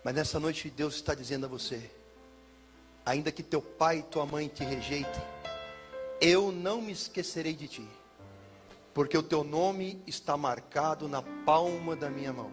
Mas nessa noite Deus está dizendo a você: ainda que teu pai e tua mãe te rejeitem, eu não me esquecerei de ti, porque o teu nome está marcado na palma da minha mão.